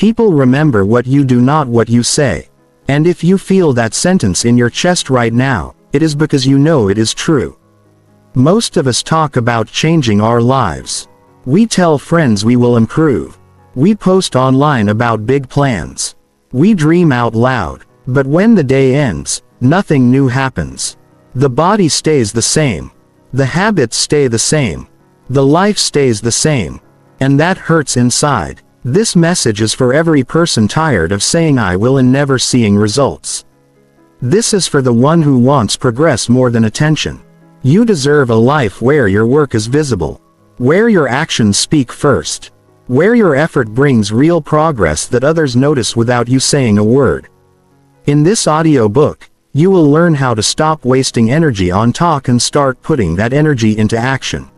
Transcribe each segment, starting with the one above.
People remember what you do, not what you say. And if you feel that sentence in your chest right now, it is because you know it is true. Most of us talk about changing our lives. We tell friends we will improve. We post online about big plans. We dream out loud. But when the day ends, nothing new happens. The body stays the same. The habits stay the same. The life stays the same. And that hurts inside. This message is for every person tired of saying I will and never seeing results. This is for the one who wants progress more than attention. You deserve a life where your work is visible, where your actions speak first, where your effort brings real progress that others notice without you saying a word. In this audiobook, you will learn how to stop wasting energy on talk and start putting that energy into action.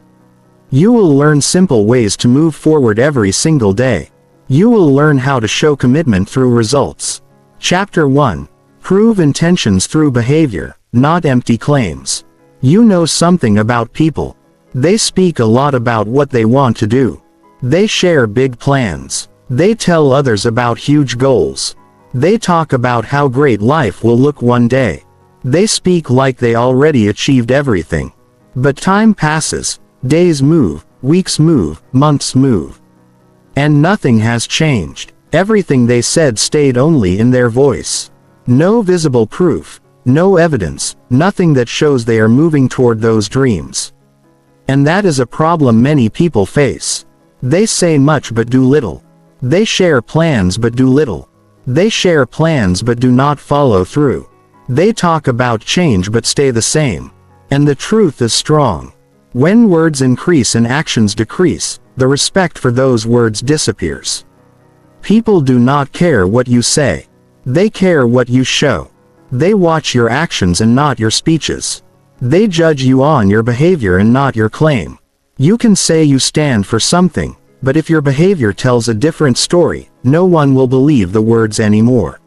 You will learn simple ways to move forward every single day. You will learn how to show commitment through results. Chapter 1. Prove intentions through behavior, not empty claims. You know something about people. They speak a lot about what they want to do. They share big plans. They tell others about huge goals. They talk about how great life will look one day. They speak like they already achieved everything. But time passes, days move, weeks move, months move. And nothing has changed. Everything they said stayed only in their voice. No visible proof, no evidence, nothing that shows they are moving toward those dreams. And that is a problem many people face. They say much but do little. They share plans but do little. They share plans but do not follow through. They talk about change but stay the same. And the truth is strong. When words increase and actions decrease, the respect for those words disappears. People do not care what you say. They care what you show. They watch your actions and not your speeches. They judge you on your behavior and not your claim. You can say you stand for something, but if your behavior tells a different story, no one will believe the words anymore.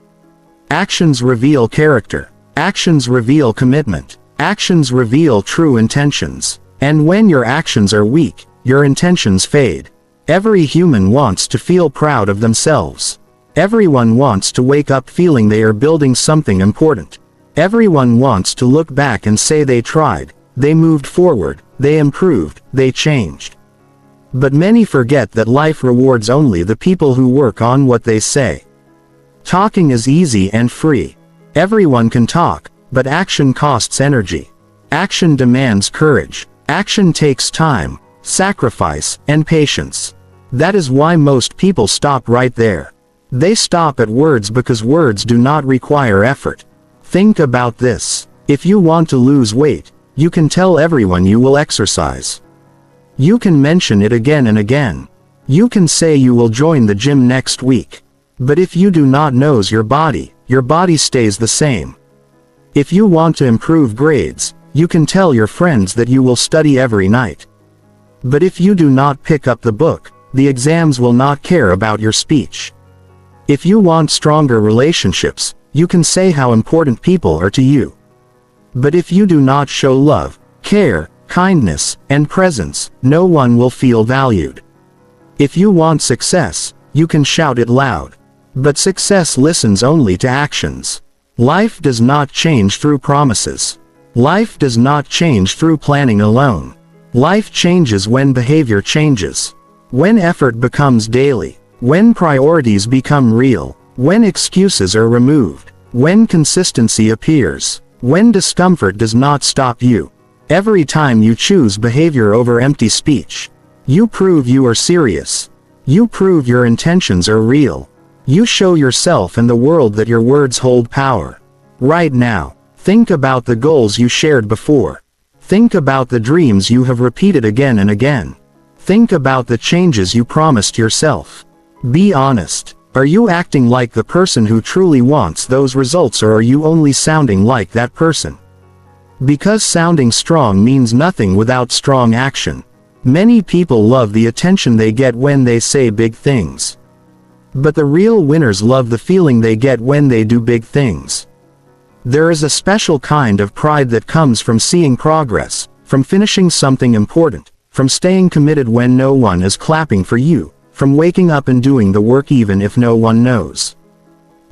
Actions reveal character. Actions reveal commitment. Actions reveal true intentions. And when your actions are weak, your intentions fade. Every human wants to feel proud of themselves. Everyone wants to wake up feeling they are building something important. Everyone wants to look back and say they tried, they moved forward, they improved, they changed. But many forget that life rewards only the people who work on what they say. Talking is easy and free. Everyone can talk, but action costs energy. Action demands courage. Action takes time, sacrifice, and patience. That is why most people stop right there. They stop at words because words do not require effort. Think about this. If you want to lose weight, you can tell everyone you will exercise. You can mention it again and again. You can say you will join the gym next week. But if you do not know your body stays the same. If you want to improve grades, you can tell your friends that you will study every night. But if you do not pick up the book, the exams will not care about your speech. If you want stronger relationships, you can say how important people are to you. But if you do not show love, care, kindness, and presence, no one will feel valued. If you want success, you can shout it loud. But success listens only to actions. Life does not change through promises. Life does not change through planning alone. Life changes when behavior changes. When effort becomes daily. When priorities become real. When excuses are removed. When consistency appears. When discomfort does not stop you. Every time you choose behavior over empty speech, you prove you are serious. You prove your intentions are real. You show yourself and the world that your words hold power. Right now, think about the goals you shared before. Think about the dreams you have repeated again and again. Think about the changes you promised yourself. Be honest. Are you acting like the person who truly wants those results, or are you only sounding like that person? Because sounding strong means nothing without strong action. Many people love the attention they get when they say big things. But the real winners love the feeling they get when they do big things. There is a special kind of pride that comes from seeing progress, from finishing something important, from staying committed when no one is clapping for you, from waking up and doing the work even if no one knows.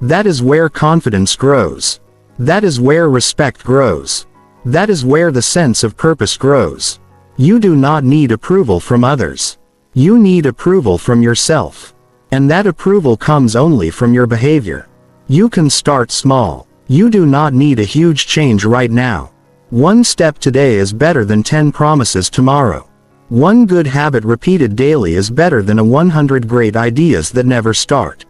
That is where confidence grows. That is where respect grows. That is where the sense of purpose grows. You do not need approval from others. You need approval from yourself. And that approval comes only from your behavior. You can start small. You do not need a huge change right now. One step today is better than 10 promises tomorrow. One good habit repeated daily is better than 100 great ideas that never start.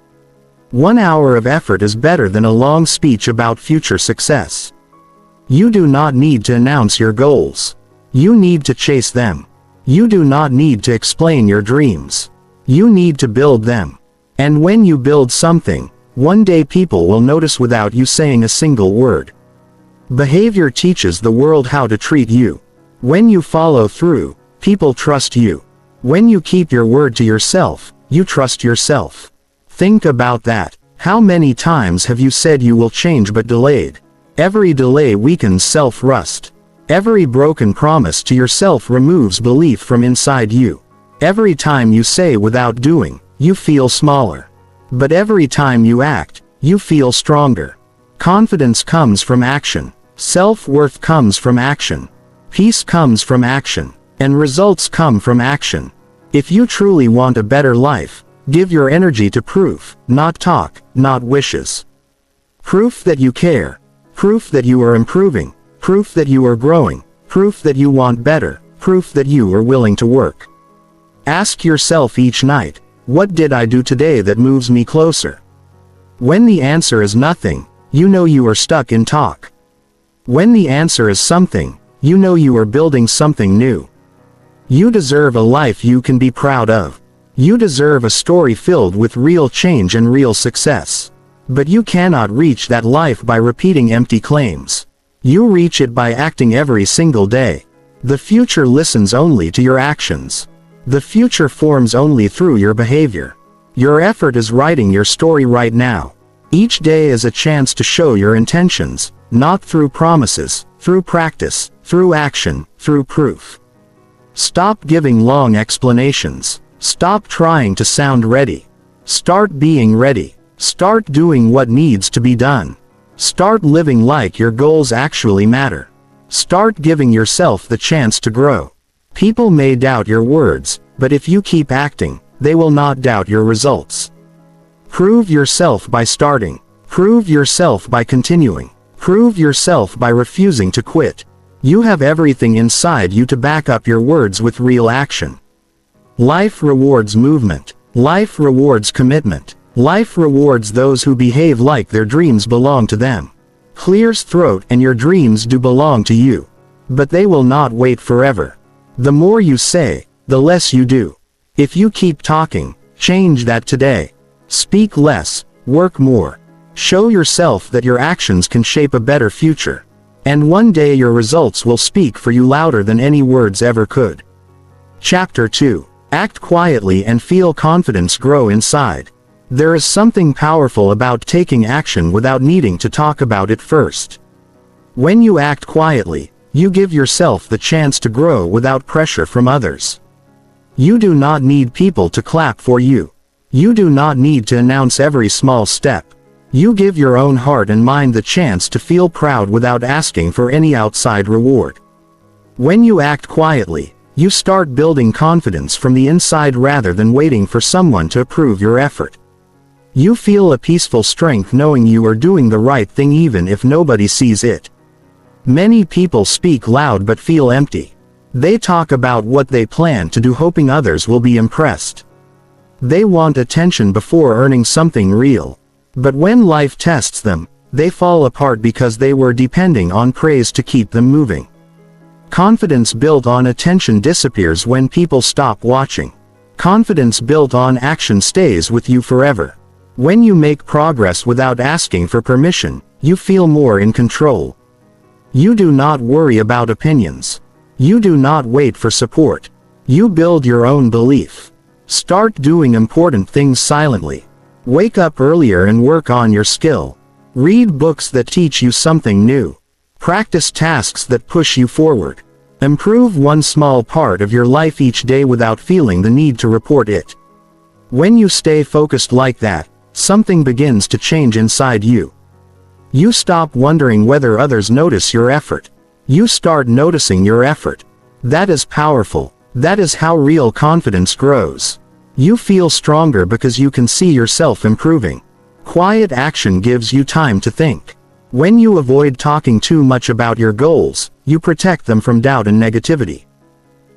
1 hour of effort is better than a long speech about future success. You do not need to announce your goals. You need to chase them. You do not need to explain your dreams. You need to build them. And when you build something, one day people will notice without you saying a single word. Behavior teaches the world how to treat you. When you follow through, people trust you. When you keep your word to yourself, you trust yourself. Think about that. How many times have you said you will change but delayed? Every delay weakens self-trust. Every broken promise to yourself removes belief from inside you. Every time you say without doing, you feel smaller. But every time you act, you feel stronger. Confidence comes from action. Self-worth comes from action. Peace comes from action. And results come from action. If you truly want a better life, give your energy to proof, not talk, not wishes. Proof that you care. Proof that you are improving. Proof that you are growing. Proof that you want better. Proof that you are willing to work. Ask yourself each night, what did I do today that moves me closer? When the answer is nothing, you know you are stuck in talk. When the answer is something, you know you are building something new. You deserve a life you can be proud of. You deserve a story filled with real change and real success. But you cannot reach that life by repeating empty claims. You reach it by acting every single day. The future listens only to your actions. The future forms only through your behavior. Your effort is writing your story right now. Each day is a chance to show your intentions, not through promises, through practice, through action, through proof. Stop giving long explanations. Stop trying to sound ready. Start being ready. Start doing what needs to be done. Start living like your goals actually matter. Start giving yourself the chance to grow. People may doubt your words, but if you keep acting, they will not doubt your results. Prove yourself by starting. Prove yourself by continuing. Prove yourself by refusing to quit. You have everything inside you to back up your words with real action. Life rewards movement. Life rewards commitment. Life rewards those who behave like their dreams belong to them. Clear's throat and your dreams do belong to you. But they will not wait forever. The more you say, the less you do. If you keep talking, change that today. Speak less, work more. Show yourself that your actions can shape a better future. And one day your results will speak for you louder than any words ever could. Chapter 2. Act quietly and feel confidence grow inside. There is something powerful about taking action without needing to talk about it first. When you act quietly, you give yourself the chance to grow without pressure from others. You do not need people to clap for you. You do not need to announce every small step. You give your own heart and mind the chance to feel proud without asking for any outside reward. When you act quietly, you start building confidence from the inside rather than waiting for someone to approve your effort. You feel a peaceful strength knowing you are doing the right thing even if nobody sees it. Many people speak loud but feel empty. They talk about what they plan to do hoping others will be impressed. They want attention before earning something real. But when life tests them, they fall apart because they were depending on praise to keep them moving. Confidence built on attention disappears when people stop watching. Confidence built on action stays with you forever. When you make progress without asking for permission, you feel more in control. You do not worry about opinions. You do not wait for support. You build your own belief. Start doing important things silently. Wake up earlier and work on your skill. Read books that teach you something new. Practice tasks that push you forward. Improve one small part of your life each day without feeling the need to report it. When you stay focused like that, something begins to change inside you. You stop wondering whether others notice your effort. You start noticing your effort. That is powerful. That is how real confidence grows. You feel stronger because you can see yourself improving. Quiet action gives you time to think. When you avoid talking too much about your goals, you protect them from doubt and negativity.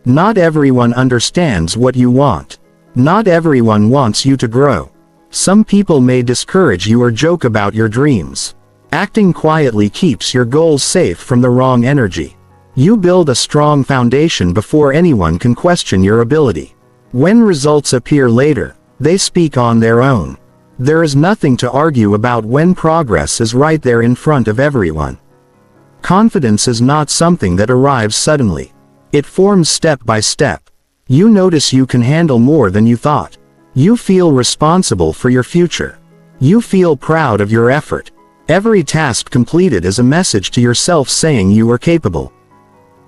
Not everyone understands what you want. Not everyone wants you to grow. Some people may discourage you or joke about your dreams. Acting quietly keeps your goals safe from the wrong energy. You build a strong foundation before anyone can question your ability. When results appear later, they speak on their own. There is nothing to argue about when progress is right there in front of everyone. Confidence is not something that arrives suddenly. It forms step by step. You notice you can handle more than you thought. You feel responsible for your future. You feel proud of your effort. Every task completed is a message to yourself saying you are capable.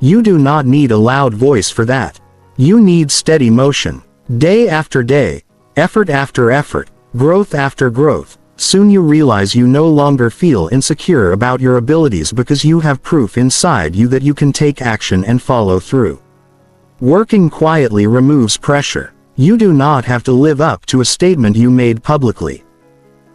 You do not need a loud voice for that. You need steady motion. Day after day, effort after effort, growth after growth. Soon you realize you no longer feel insecure about your abilities because you have proof inside you that you can take action and follow through. Working quietly removes pressure. You do not have to live up to a statement you made publicly.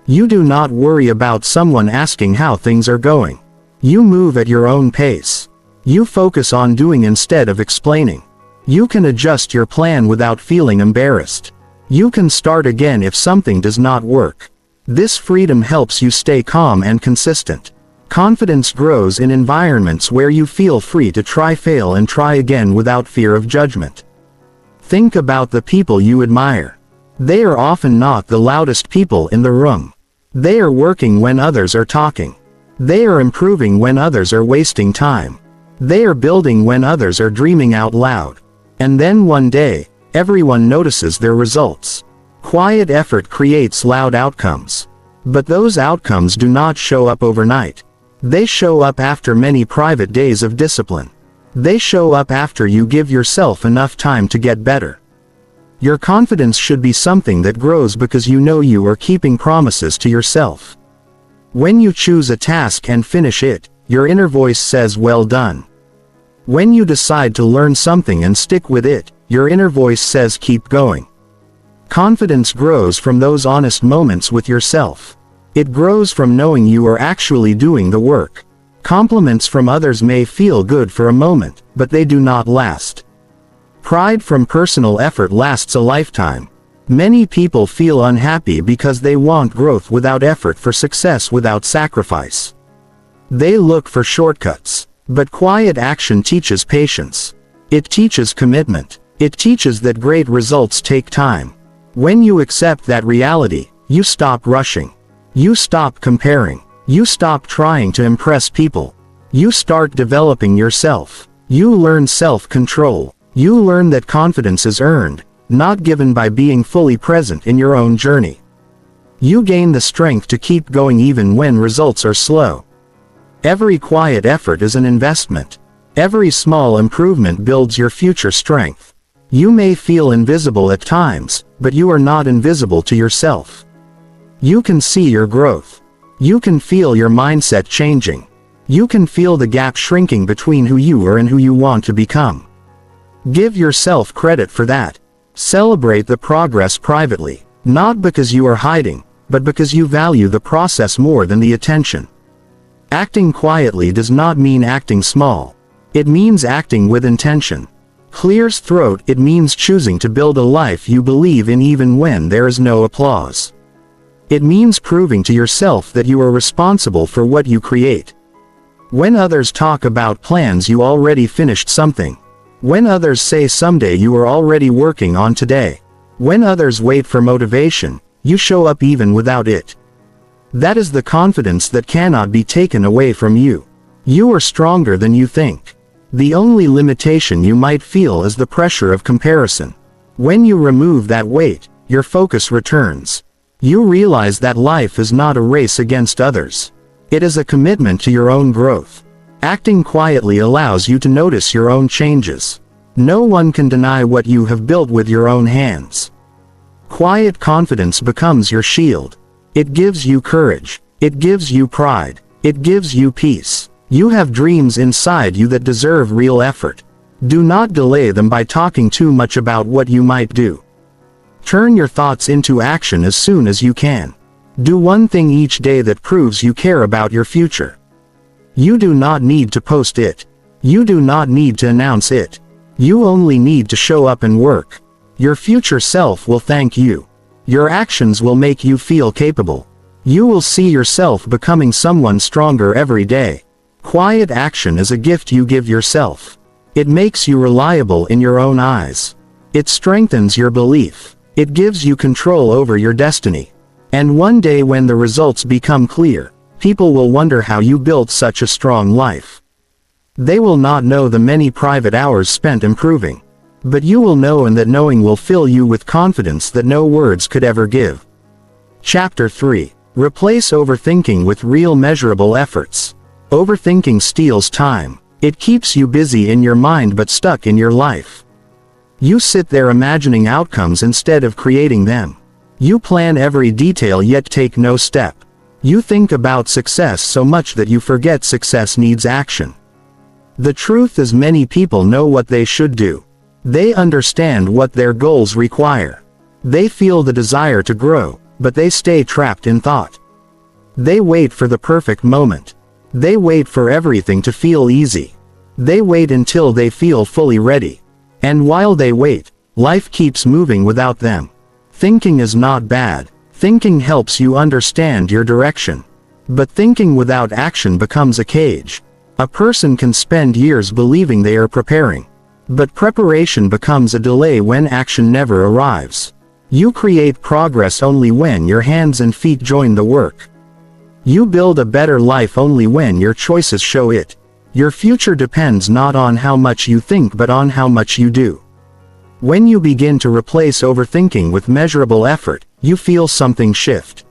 You do not worry about someone asking how things are going. You move at your own pace. You focus on doing instead of explaining. You can adjust your plan without feeling embarrassed. You can start again if something does not work. This freedom helps you stay calm and consistent. Confidence grows in environments where you feel free to try, fail, and try again without fear of judgment. Think about the people you admire. They are often not the loudest people in the room. They are working when others are talking. They are improving when others are wasting time. They are building when others are dreaming out loud. And then one day, everyone notices their results. Quiet effort creates loud outcomes. But those outcomes do not show up overnight. They show up after many private days of discipline. They show up after you give yourself enough time to get better. Your confidence should be something that grows because you know you are keeping promises to yourself. When you choose a task and finish it, your inner voice says, "Well done." When you decide to learn something and stick with it, your inner voice says, "Keep going." Confidence grows from those honest moments with yourself. It grows from knowing you are actually doing the work. Compliments from others may feel good for a moment, but they do not last. Pride from personal effort lasts a lifetime. Many people feel unhappy because they want growth without effort, for success without sacrifice. They look for shortcuts. But quiet action teaches patience. It teaches commitment. It teaches that great results take time. When you accept that reality, you stop rushing. You stop comparing. You stop trying to impress people. You start developing yourself. You learn self-control. You learn that confidence is earned, not given, by being fully present in your own journey. You gain the strength to keep going even when results are slow. Every quiet effort is an investment. Every small improvement builds your future strength. You may feel invisible at times, but you are not invisible to yourself. You can see your growth. You can feel your mindset changing. You can feel the gap shrinking between who you are and who you want to become. Give yourself credit for that. Celebrate the progress privately, not because you are hiding, but because you value the process more than the attention. Acting quietly does not mean acting small. It means acting with intention. Clears throat, it means choosing to build a life you believe in even when there is no applause. It means proving to yourself that you are responsible for what you create. When others talk about plans, you already finished something. When others say someday, you are already working on today. When others wait for motivation, you show up even without it. That is the confidence that cannot be taken away from you. You are stronger than you think. The only limitation you might feel is the pressure of comparison. When you remove that weight, your focus returns. You realize that life is not a race against others. It is a commitment to your own growth. Acting quietly allows you to notice your own changes. No one can deny what you have built with your own hands. Quiet confidence becomes your shield. It gives you courage. It gives you pride. It gives you peace. You have dreams inside you that deserve real effort. Do not delay them by talking too much about what you might do. Turn your thoughts into action as soon as you can. Do one thing each day that proves you care about your future. You do not need to post it. You do not need to announce it. You only need to show up and work. Your future self will thank you. Your actions will make you feel capable. You will see yourself becoming someone stronger every day. Quiet action is a gift you give yourself. It makes you reliable in your own eyes. It strengthens your belief. It gives you control over your destiny. And one day when the results become clear, people will wonder how you built such a strong life. They will not know the many private hours spent improving. But you will know, and that knowing will fill you with confidence that no words could ever give. Chapter 3. Replace overthinking with real measurable efforts. Overthinking steals time. It keeps you busy in your mind but stuck in your life. You sit there imagining outcomes instead of creating them. You plan every detail yet take no step. You think about success so much that you forget success needs action. The truth is, many people know what they should do. They understand what their goals require. They feel the desire to grow, but they stay trapped in thought. They wait for the perfect moment. They wait for everything to feel easy. They wait until they feel fully ready. And while they wait, life keeps moving without them. Thinking is not bad. Thinking helps you understand your direction. But thinking without action becomes a cage. A person can spend years believing they are preparing. But preparation becomes a delay when action never arrives. You create progress only when your hands and feet join the work. You build a better life only when your choices show it. Your future depends not on how much you think but on how much you do. When you begin to replace overthinking with measurable effort, you feel something shift.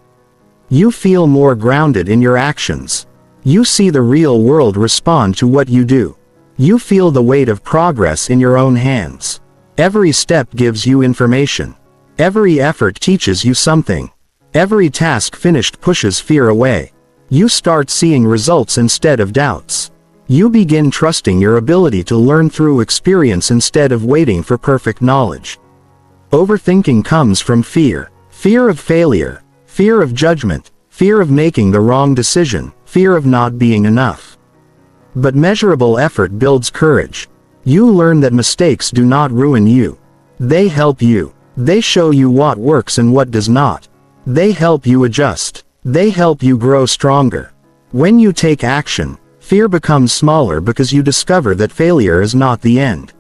You feel more grounded in your actions. You see the real world respond to what you do. You feel the weight of progress in your own hands. Every step gives you information. Every effort teaches you something. Every task finished pushes fear away. You start seeing results instead of doubts. You begin trusting your ability to learn through experience instead of waiting for perfect knowledge. Overthinking comes from fear. Fear of failure. Fear of judgment. Fear of making the wrong decision. Fear of not being enough. But measurable effort builds courage. You learn that mistakes do not ruin you. They help you. They show you what works and what does not. They help you adjust. They help you grow stronger. When you take action, fear becomes smaller because you discover that failure is not the end.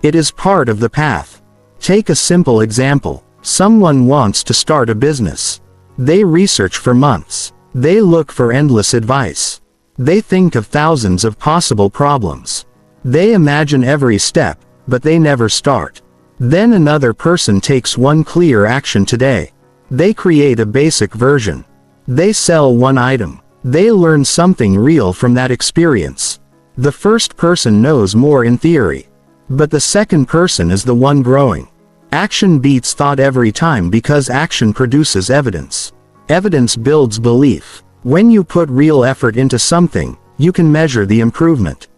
It is part of the path. Take a simple example. Someone wants to start a business. They research for months. They look for endless advice. They think of thousands of possible problems. They imagine every step, but they never start. Then another person takes one clear action today. They create a basic version. They sell one item. They learn something real from that experience. The first person knows more in theory. But the second person is the one growing. Action beats thought every time because action produces evidence. Evidence builds belief. When you put real effort into something, you can measure the improvement.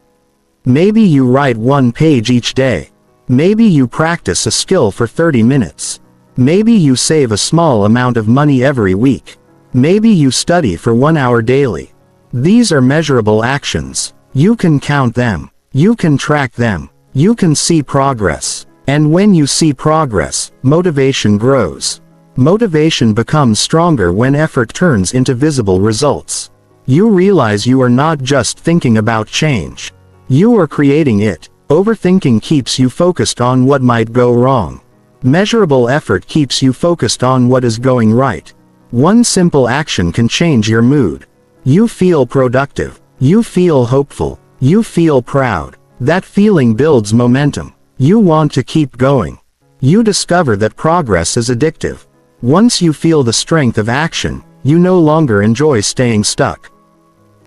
Maybe you write one page each day. Maybe you practice a skill for 30 minutes. Maybe you save a small amount of money every week. Maybe you study for 1 hour daily. These are measurable actions. You can count them. You can track them. You can see progress. And when you see progress, motivation grows. Motivation becomes stronger when effort turns into visible results. You realize you are not just thinking about change. You are creating it. Overthinking keeps you focused on what might go wrong. Measurable effort keeps you focused on what is going right. One simple action can change your mood. You feel productive. You feel hopeful. You feel proud. That feeling builds momentum. You want to keep going. You discover that progress is addictive. Once you feel the strength of action, you no longer enjoy staying stuck.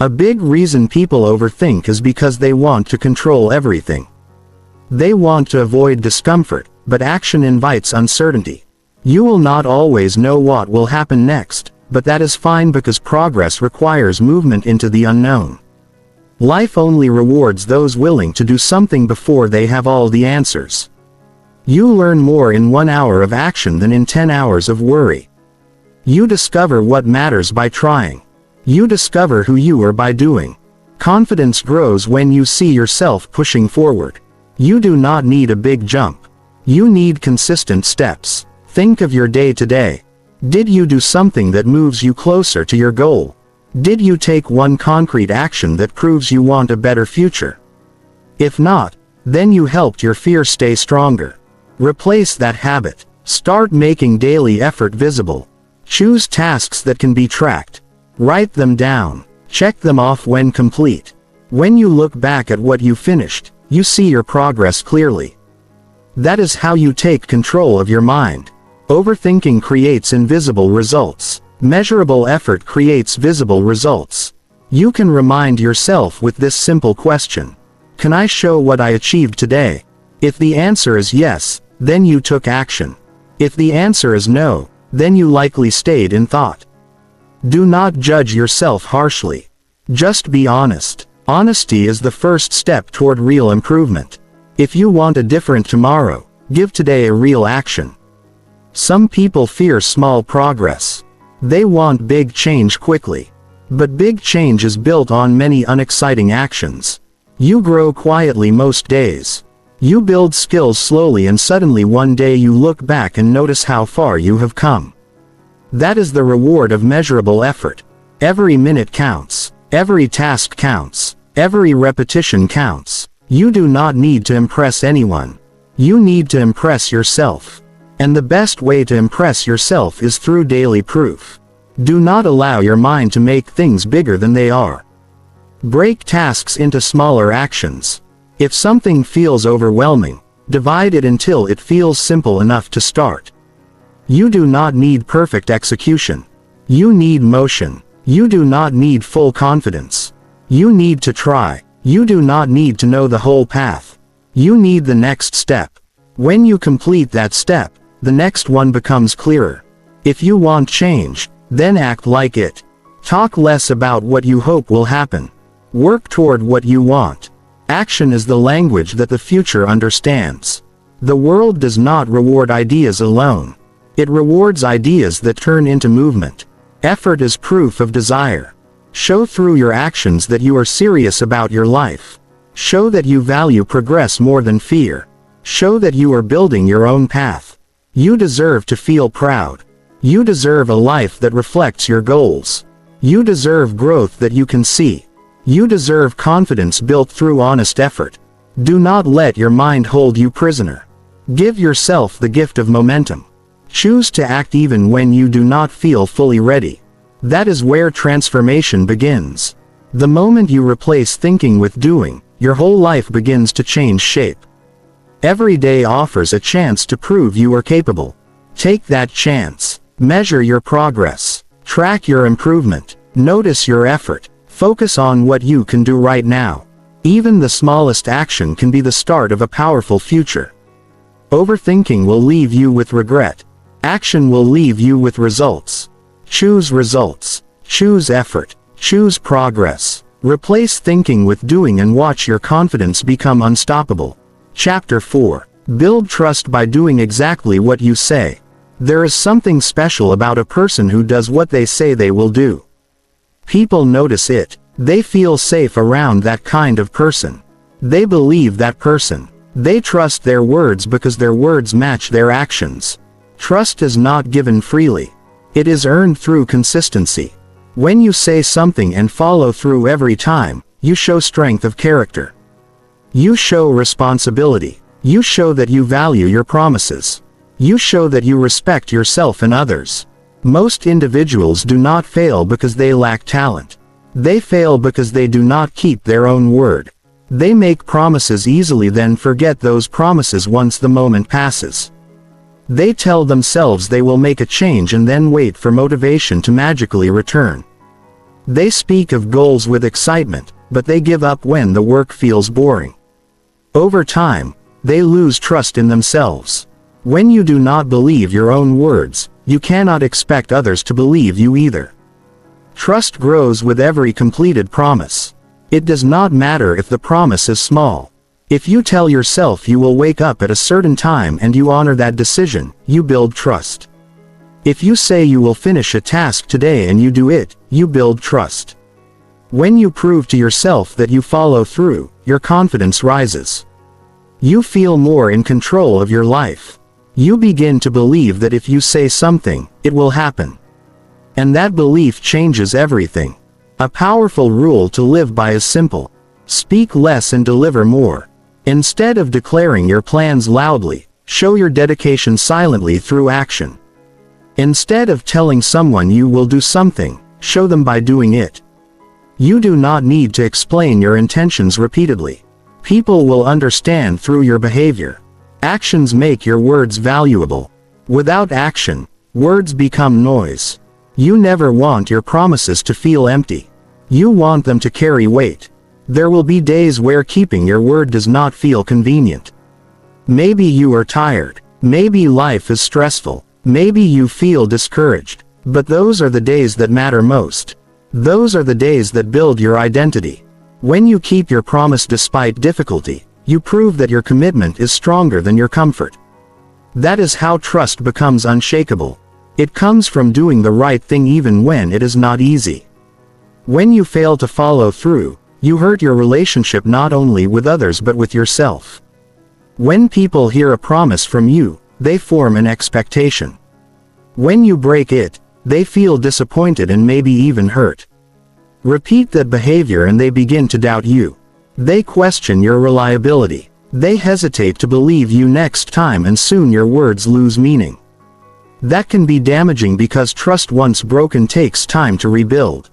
A big reason people overthink is because they want to control everything. They want to avoid discomfort, but action invites uncertainty. You will not always know what will happen next, but that is fine because progress requires movement into the unknown. Life only rewards those willing to do something before they have all the answers. You learn more in 1 hour of action than in 10 hours of worry. You discover what matters by trying. You discover who you are by doing. Confidence grows when you see yourself pushing forward. You do not need a big jump. You need consistent steps. Think of your day today. Did you do something that moves you closer to your goal? Did you take one concrete action that proves you want a better future? If not, then you helped your fear stay stronger. Replace that habit. Start making daily effort visible. Choose tasks that can be tracked. Write them down. Check them off when complete. When you look back at what you finished, you see your progress clearly. That is how you take control of your mind. Overthinking creates invisible results. Measurable effort creates visible results. You can remind yourself with this simple question. Can I show what I achieved today? If the answer is yes, then you took action. If the answer is no, then you likely stayed in thought. Do not judge yourself harshly. Just be honest. Honesty is the first step toward real improvement. If you want a different tomorrow, give today a real action. Some people fear small progress. They want big change quickly. But big change is built on many unexciting actions. You grow quietly most days. You build skills slowly and suddenly one day you look back and notice how far you have come. That is the reward of measurable effort. Every minute counts. Every task counts. Every repetition counts. You do not need to impress anyone. You need to impress yourself. And the best way to impress yourself is through daily proof. Do not allow your mind to make things bigger than they are. Break tasks into smaller actions. If something feels overwhelming, divide it until it feels simple enough to start. You do not need perfect execution. You need motion. You do not need full confidence. You need to try. You do not need to know the whole path. You need the next step. When you complete that step, the next one becomes clearer. If you want change, then act like it. Talk less about what you hope will happen. Work toward what you want. Action is the language that the future understands. The world does not reward ideas alone. It rewards ideas that turn into movement. Effort is proof of desire. Show through your actions that you are serious about your life. Show that you value progress more than fear. Show that you are building your own path. You deserve to feel proud. You deserve a life that reflects your goals. You deserve growth that you can see. You deserve confidence built through honest effort. Do not let your mind hold you prisoner. Give yourself the gift of momentum. Choose to act even when you do not feel fully ready. That is where transformation begins. The moment you replace thinking with doing, your whole life begins to change shape. Every day offers a chance to prove you are capable. Take that chance. Measure your progress. Track your improvement. Notice your effort. Focus on what you can do right now. Even the smallest action can be the start of a powerful future. Overthinking will leave you with regret. Action will leave you with results. Choose results. Choose effort. Choose progress. Replace thinking with doing and watch your confidence become unstoppable. Chapter 4. Build trust by doing exactly what you say. There is something special about a person who does what they say they will do. People notice it. They feel safe around that kind of person. They believe that person. They trust their words because their words match their actions. Trust is not given freely. It is earned through consistency. When you say something and follow through every time, you show strength of character. You show responsibility. You show that you value your promises. You show that you respect yourself and others. Most individuals do not fail because they lack talent. They fail because they do not keep their own word. They make promises easily then forget those promises once the moment passes. They tell themselves they will make a change and then wait for motivation to magically return. They speak of goals with excitement, but they give up when the work feels boring. Over time, they lose trust in themselves. When you do not believe your own words, you cannot expect others to believe you either. Trust grows with every completed promise. It does not matter if the promise is small. If you tell yourself you will wake up at a certain time and you honor that decision, you build trust. If you say you will finish a task today and you do it, you build trust. When you prove to yourself that you follow through, your confidence rises. You feel more in control of your life. You begin to believe that if you say something, it will happen. And that belief changes everything. A powerful rule to live by is simple. Speak less and deliver more. Instead of declaring your plans loudly, show your dedication silently through action. Instead of telling someone you will do something, show them by doing it. You do not need to explain your intentions repeatedly. People will understand through your behavior. Actions make your words valuable. Without action, words become noise. You never want your promises to feel empty. You want them to carry weight. There will be days where keeping your word does not feel convenient. Maybe you are tired. Maybe life is stressful. Maybe you feel discouraged. But those are the days that matter most. Those are the days that build your identity. When you keep your promise despite difficulty, you prove that your commitment is stronger than your comfort. That is how trust becomes unshakable. It comes from doing the right thing even when it is not easy. When you fail to follow through, you hurt your relationship not only with others but with yourself. When people hear a promise from you, they form an expectation. When you break it, they feel disappointed and maybe even hurt. Repeat that behavior and they begin to doubt you. They question your reliability. They hesitate to believe you next time and soon your words lose meaning. That can be damaging because trust once broken takes time to rebuild.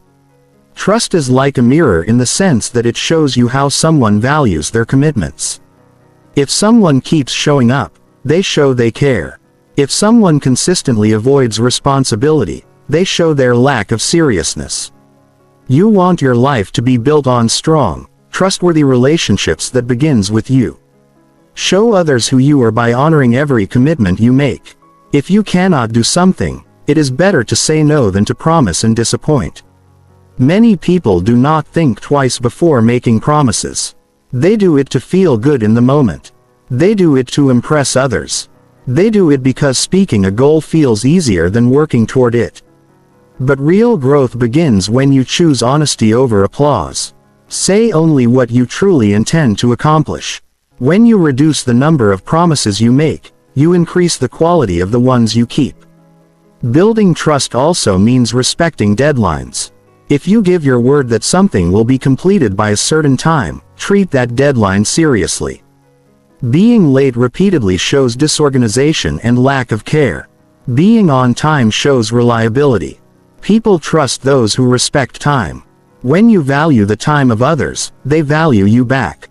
Trust is like a mirror in the sense that it shows you how someone values their commitments. If someone keeps showing up, they show they care. If someone consistently avoids responsibility, they show their lack of seriousness. You want your life to be built on strong, trustworthy relationships that begins with you. Show others who you are by honoring every commitment you make. If you cannot do something, it is better to say no than to promise and disappoint. Many people do not think twice before making promises. They do it to feel good in the moment. They do it to impress others. They do it because speaking a goal feels easier than working toward it. But real growth begins when you choose honesty over applause. Say only what you truly intend to accomplish. When you reduce the number of promises you make, you increase the quality of the ones you keep. Building trust also means respecting deadlines. If you give your word that something will be completed by a certain time, treat that deadline seriously. Being late repeatedly shows disorganization and lack of care. Being on time shows reliability. People trust those who respect time. When you value the time of others, they value you back.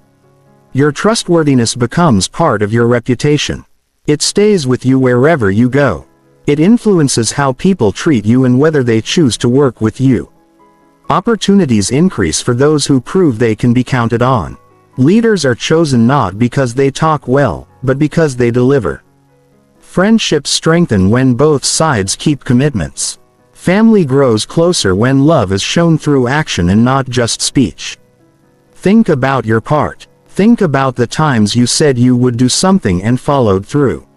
Your trustworthiness becomes part of your reputation. It stays with you wherever you go. It influences how people treat you and whether they choose to work with you. Opportunities increase for those who prove they can be counted on. Leaders are chosen not because they talk well, but because they deliver. Friendships strengthen when both sides keep commitments. Family grows closer when love is shown through action and not just speech. Think about your part. Think about the times you said you would do something and followed through.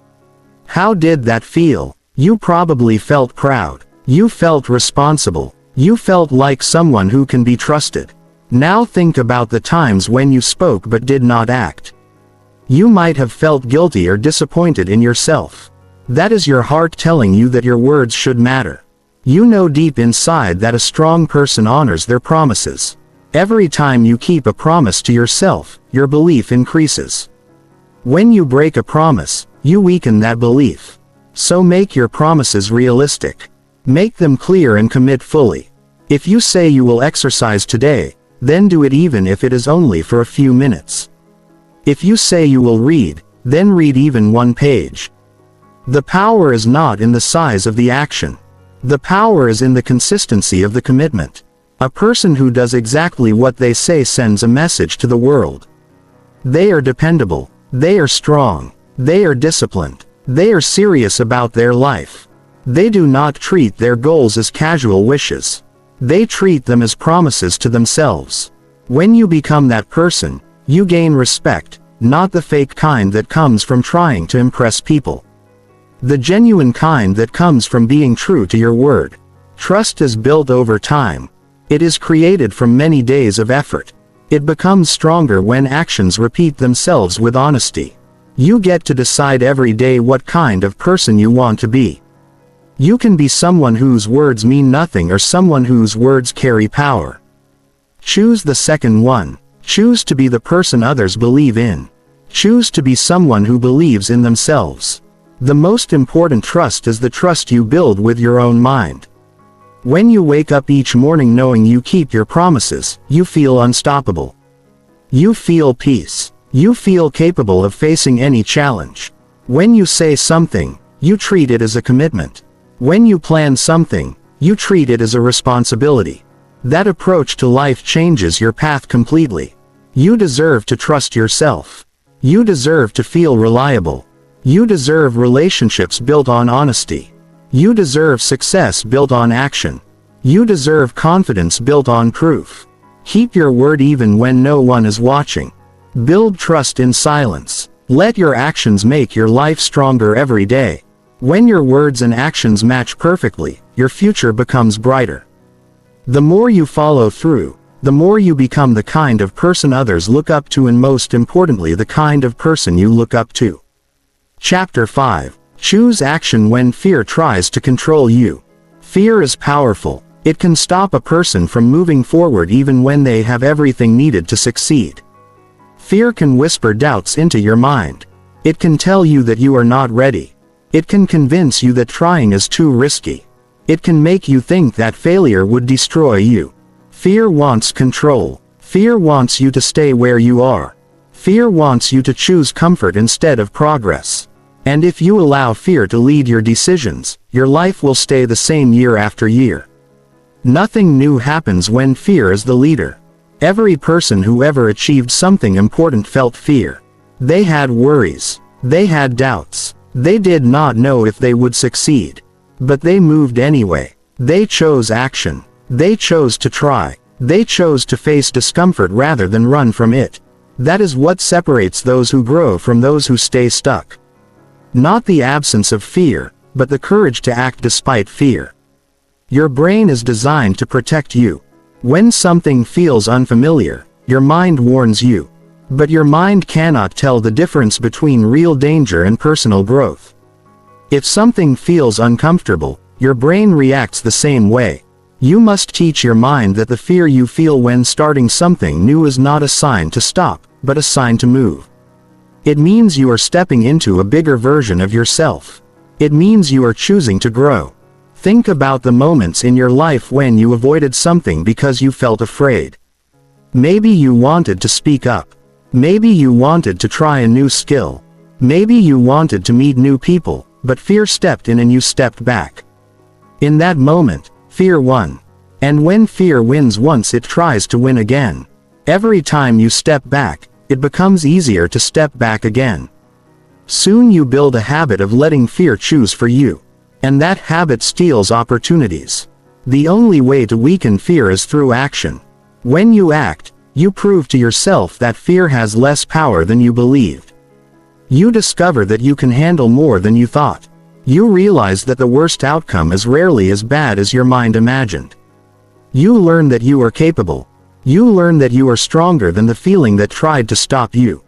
How did that feel? You probably felt proud. You felt responsible. You felt like someone who can be trusted. Now think about the times when you spoke but did not act. You might have felt guilty or disappointed in yourself. That is your heart telling you that your words should matter. You know deep inside that a strong person honors their promises. Every time you keep a promise to yourself, your belief increases. When you break a promise, you weaken that belief. So make your promises realistic. Make them clear and commit fully. If you say you will exercise today, then do it even if it is only for a few minutes. If you say you will read, then read even one page. The power is not in the size of the action. The power is in the consistency of the commitment. A person who does exactly what they say sends a message to the world. They are dependable. They are strong. They are disciplined. They are serious about their life. They do not treat their goals as casual wishes. They treat them as promises to themselves. When you become that person, you gain respect, not the fake kind that comes from trying to impress people. The genuine kind that comes from being true to your word. Trust is built over time. It is created from many days of effort. It becomes stronger when actions repeat themselves with honesty. You get to decide every day what kind of person you want to be. You can be someone whose words mean nothing or someone whose words carry power. Choose the second one. Choose to be the person others believe in. Choose to be someone who believes in themselves. The most important trust is the trust you build with your own mind. When you wake up each morning knowing you keep your promises, you feel unstoppable. You feel peace. You feel capable of facing any challenge. When you say something, you treat it as a commitment. When you plan something, you treat it as a responsibility. That approach to life changes your path completely. You deserve to trust yourself. You deserve to feel reliable. You deserve relationships built on honesty. You deserve success built on action. You deserve confidence built on proof. Keep your word even when no one is watching. Build trust in silence. Let your actions make your life stronger every day. When your words and actions match perfectly, your future becomes brighter. The more you follow through, the more you become the kind of person others look up to, and most importantly the kind of person you look up to. Chapter 5. Choose action when fear tries to control you. Fear is powerful. It can stop a person from moving forward even when they have everything needed to succeed. Fear can whisper doubts into your mind. It can tell you that you are not ready. It can convince you that trying is too risky. It can make you think that failure would destroy you. Fear wants control. Fear wants you to stay where you are. Fear wants you to choose comfort instead of progress. And if you allow fear to lead your decisions, your life will stay the same year after year. Nothing new happens when fear is the leader. Every person who ever achieved something important felt fear. They had worries. They had doubts. They did not know if they would succeed. But they moved anyway. They chose action. They chose to try. They chose to face discomfort rather than run from it. That is what separates those who grow from those who stay stuck. Not the absence of fear, but the courage to act despite fear. Your brain is designed to protect you. When something feels unfamiliar, your mind warns you. But your mind cannot tell the difference between real danger and personal growth. If something feels uncomfortable, your brain reacts the same way. You must teach your mind that the fear you feel when starting something new is not a sign to stop, but a sign to move. It means you are stepping into a bigger version of yourself. It means you are choosing to grow. Think about the moments in your life when you avoided something because you felt afraid. Maybe you wanted to speak up. Maybe you wanted to try a new skill. Maybe you wanted to meet new people, but fear stepped in and you stepped back. In that moment, fear won. And when fear wins once, it tries to win again. Every time you step back, it becomes easier to step back again. Soon you build a habit of letting fear choose for you. And that habit steals opportunities. The only way to weaken fear is through action. When you act, you prove to yourself that fear has less power than you believed. You discover that you can handle more than you thought. You realize that the worst outcome is rarely as bad as your mind imagined. You learn that you are capable. You learn that you are stronger than the feeling that tried to stop you.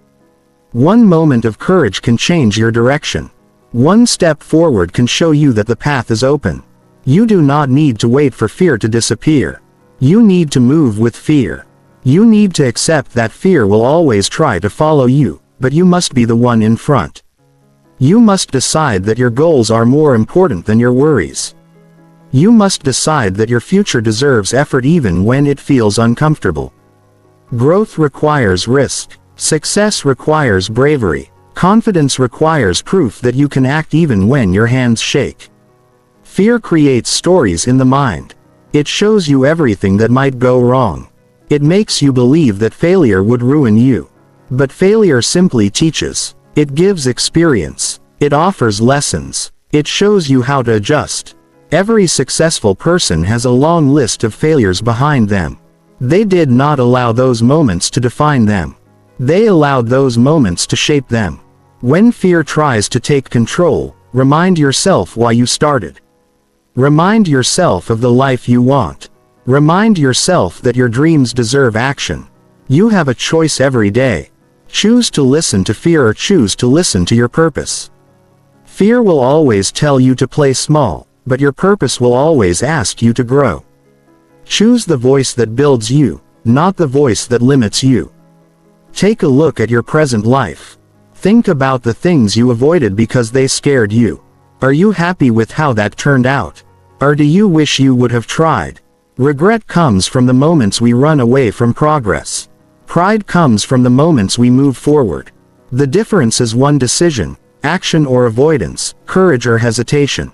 One moment of courage can change your direction. One step forward can show you that the path is open. You do not need to wait for fear to disappear. You need to move with fear. You need to accept that fear will always try to follow you, but you must be the one in front. You must decide that your goals are more important than your worries. You must decide that your future deserves effort even when it feels uncomfortable. Growth requires risk. Success requires bravery. Confidence requires proof that you can act even when your hands shake. Fear creates stories in the mind. It shows you everything that might go wrong. It makes you believe that failure would ruin you. But failure simply teaches. It gives experience. It offers lessons. It shows you how to adjust. Every successful person has a long list of failures behind them. They did not allow those moments to define them. They allowed those moments to shape them. When fear tries to take control, remind yourself why you started. Remind yourself of the life you want. Remind yourself that your dreams deserve action. You have a choice every day. Choose to listen to fear or choose to listen to your purpose. Fear will always tell you to play small, but your purpose will always ask you to grow. Choose the voice that builds you, not the voice that limits you. Take a look at your present life. Think about the things you avoided because they scared you. Are you happy with how that turned out? Or do you wish you would have tried? Regret comes from the moments we run away from progress. Pride comes from the moments we move forward. The difference is one decision: action or avoidance, courage or hesitation.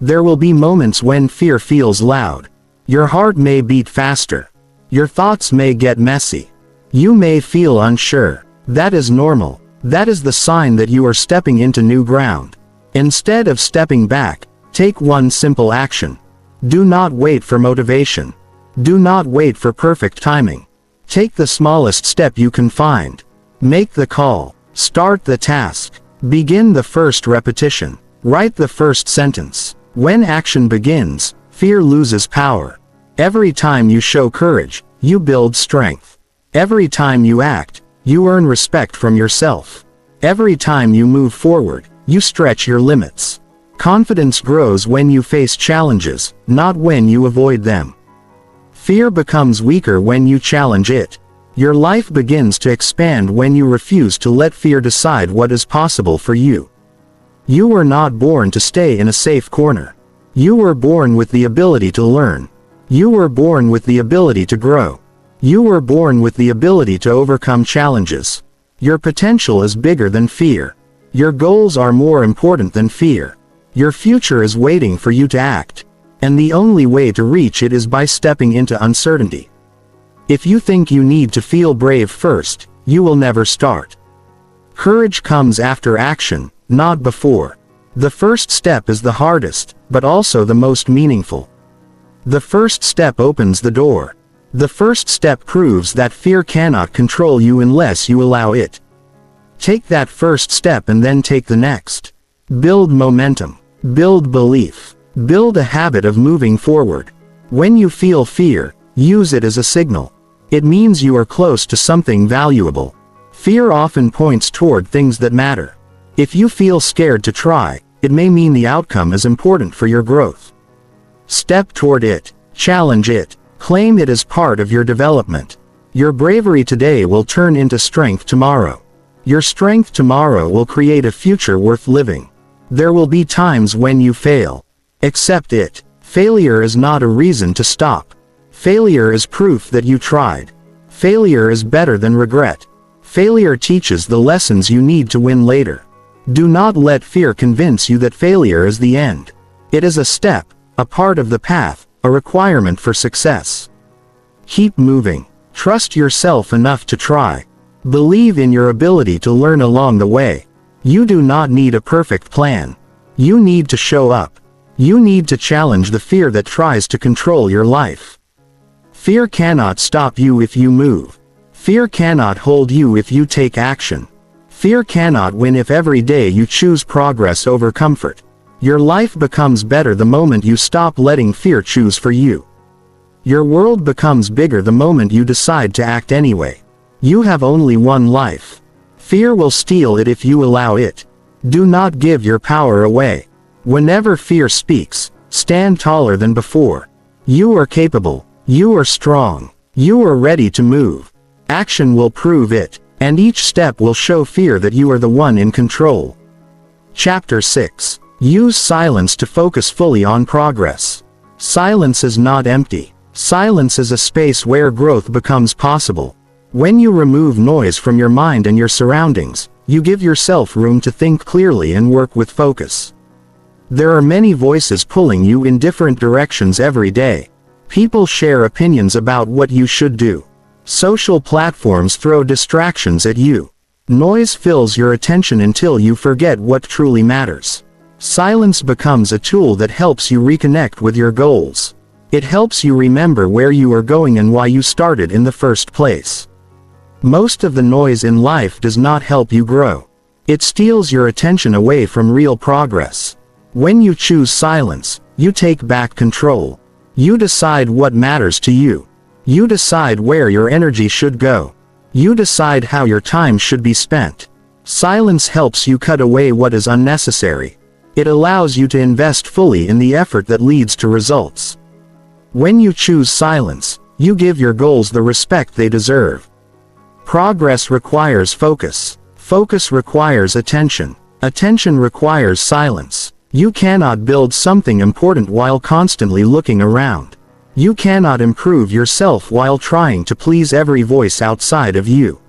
There will be moments when fear feels loud. Your heart may beat faster. Your thoughts may get messy. You may feel unsure. That is normal. That is the sign that you are stepping into new ground. Instead of stepping back, take one simple action. Do not wait for motivation. Do not wait for perfect timing. Take the smallest step you can find. Make the call. Start the task. Begin the first repetition. Write the first sentence. When action begins, fear loses power. Every time you show courage, you build strength. Every time you act, you earn respect from yourself. Every time you move forward, you stretch your limits. Confidence grows when you face challenges, not when you avoid them. Fear becomes weaker when you challenge it. Your life begins to expand when you refuse to let fear decide what is possible for you. You were not born to stay in a safe corner. You were born with the ability to learn. You were born with the ability to grow. You were born with the ability to overcome challenges. Your potential is bigger than fear. Your goals are more important than fear. Your future is waiting for you to act. And the only way to reach it is by stepping into uncertainty. If you think you need to feel brave first, you will never start. Courage comes after action, not before. The first step is the hardest, but also the most meaningful. The first step opens the door. The first step proves that fear cannot control you unless you allow it. Take that first step and then take the next. Build momentum. Build belief. Build a habit of moving forward. When you feel fear, use it as a signal. It means you are close to something valuable. Fear often points toward things that matter. If you feel scared to try, it may mean the outcome is important for your growth. Step toward it. Challenge it. Claim it as part of your development. Your bravery today will turn into strength tomorrow. Your strength tomorrow will create a future worth living. There will be times when you fail. Accept it. Failure is not a reason to stop. Failure is proof that you tried. Failure is better than regret. Failure teaches the lessons you need to win later. Do not let fear convince you that failure is the end. It is a step, a part of the path, a requirement for success. Keep moving. Trust yourself enough to try. Believe in your ability to learn along the way. You do not need a perfect plan. You need to show up. You need to challenge the fear that tries to control your life. Fear cannot stop you if you move. Fear cannot hold you if you take action. Fear cannot win if every day you choose progress over comfort. Your life becomes better the moment you stop letting fear choose for you. Your world becomes bigger the moment you decide to act anyway. You have only one life. Fear will steal it if you allow it. Do not give your power away. Whenever fear speaks, stand taller than before. You are capable. You are strong. You are ready to move. Action will prove it, and each step will show fear that you are the one in control. Chapter 6. Use silence to focus fully on progress. Silence is not empty. Silence is a space where growth becomes possible. When you remove noise from your mind and your surroundings, you give yourself room to think clearly and work with focus. There are many voices pulling you in different directions every day. People share opinions about what you should do. Social platforms throw distractions at you. Noise fills your attention until you forget what truly matters. Silence becomes a tool that helps you reconnect with your goals. It helps you remember where you are going and why you started in the first place. Most of the noise in life does not help you grow. It steals your attention away from real progress. When you choose silence, you take back control. You decide what matters to you. You decide where your energy should go. You decide how your time should be spent. Silence helps you cut away what is unnecessary. It allows you to invest fully in the effort that leads to results. When you choose silence, you give your goals the respect they deserve. Progress requires focus. Focus requires attention. Attention requires silence. You cannot build something important while constantly looking around. You cannot improve yourself while trying to please every voice outside of you.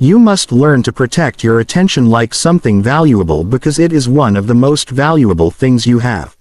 You must learn to protect your attention like something valuable because it is one of the most valuable things you have.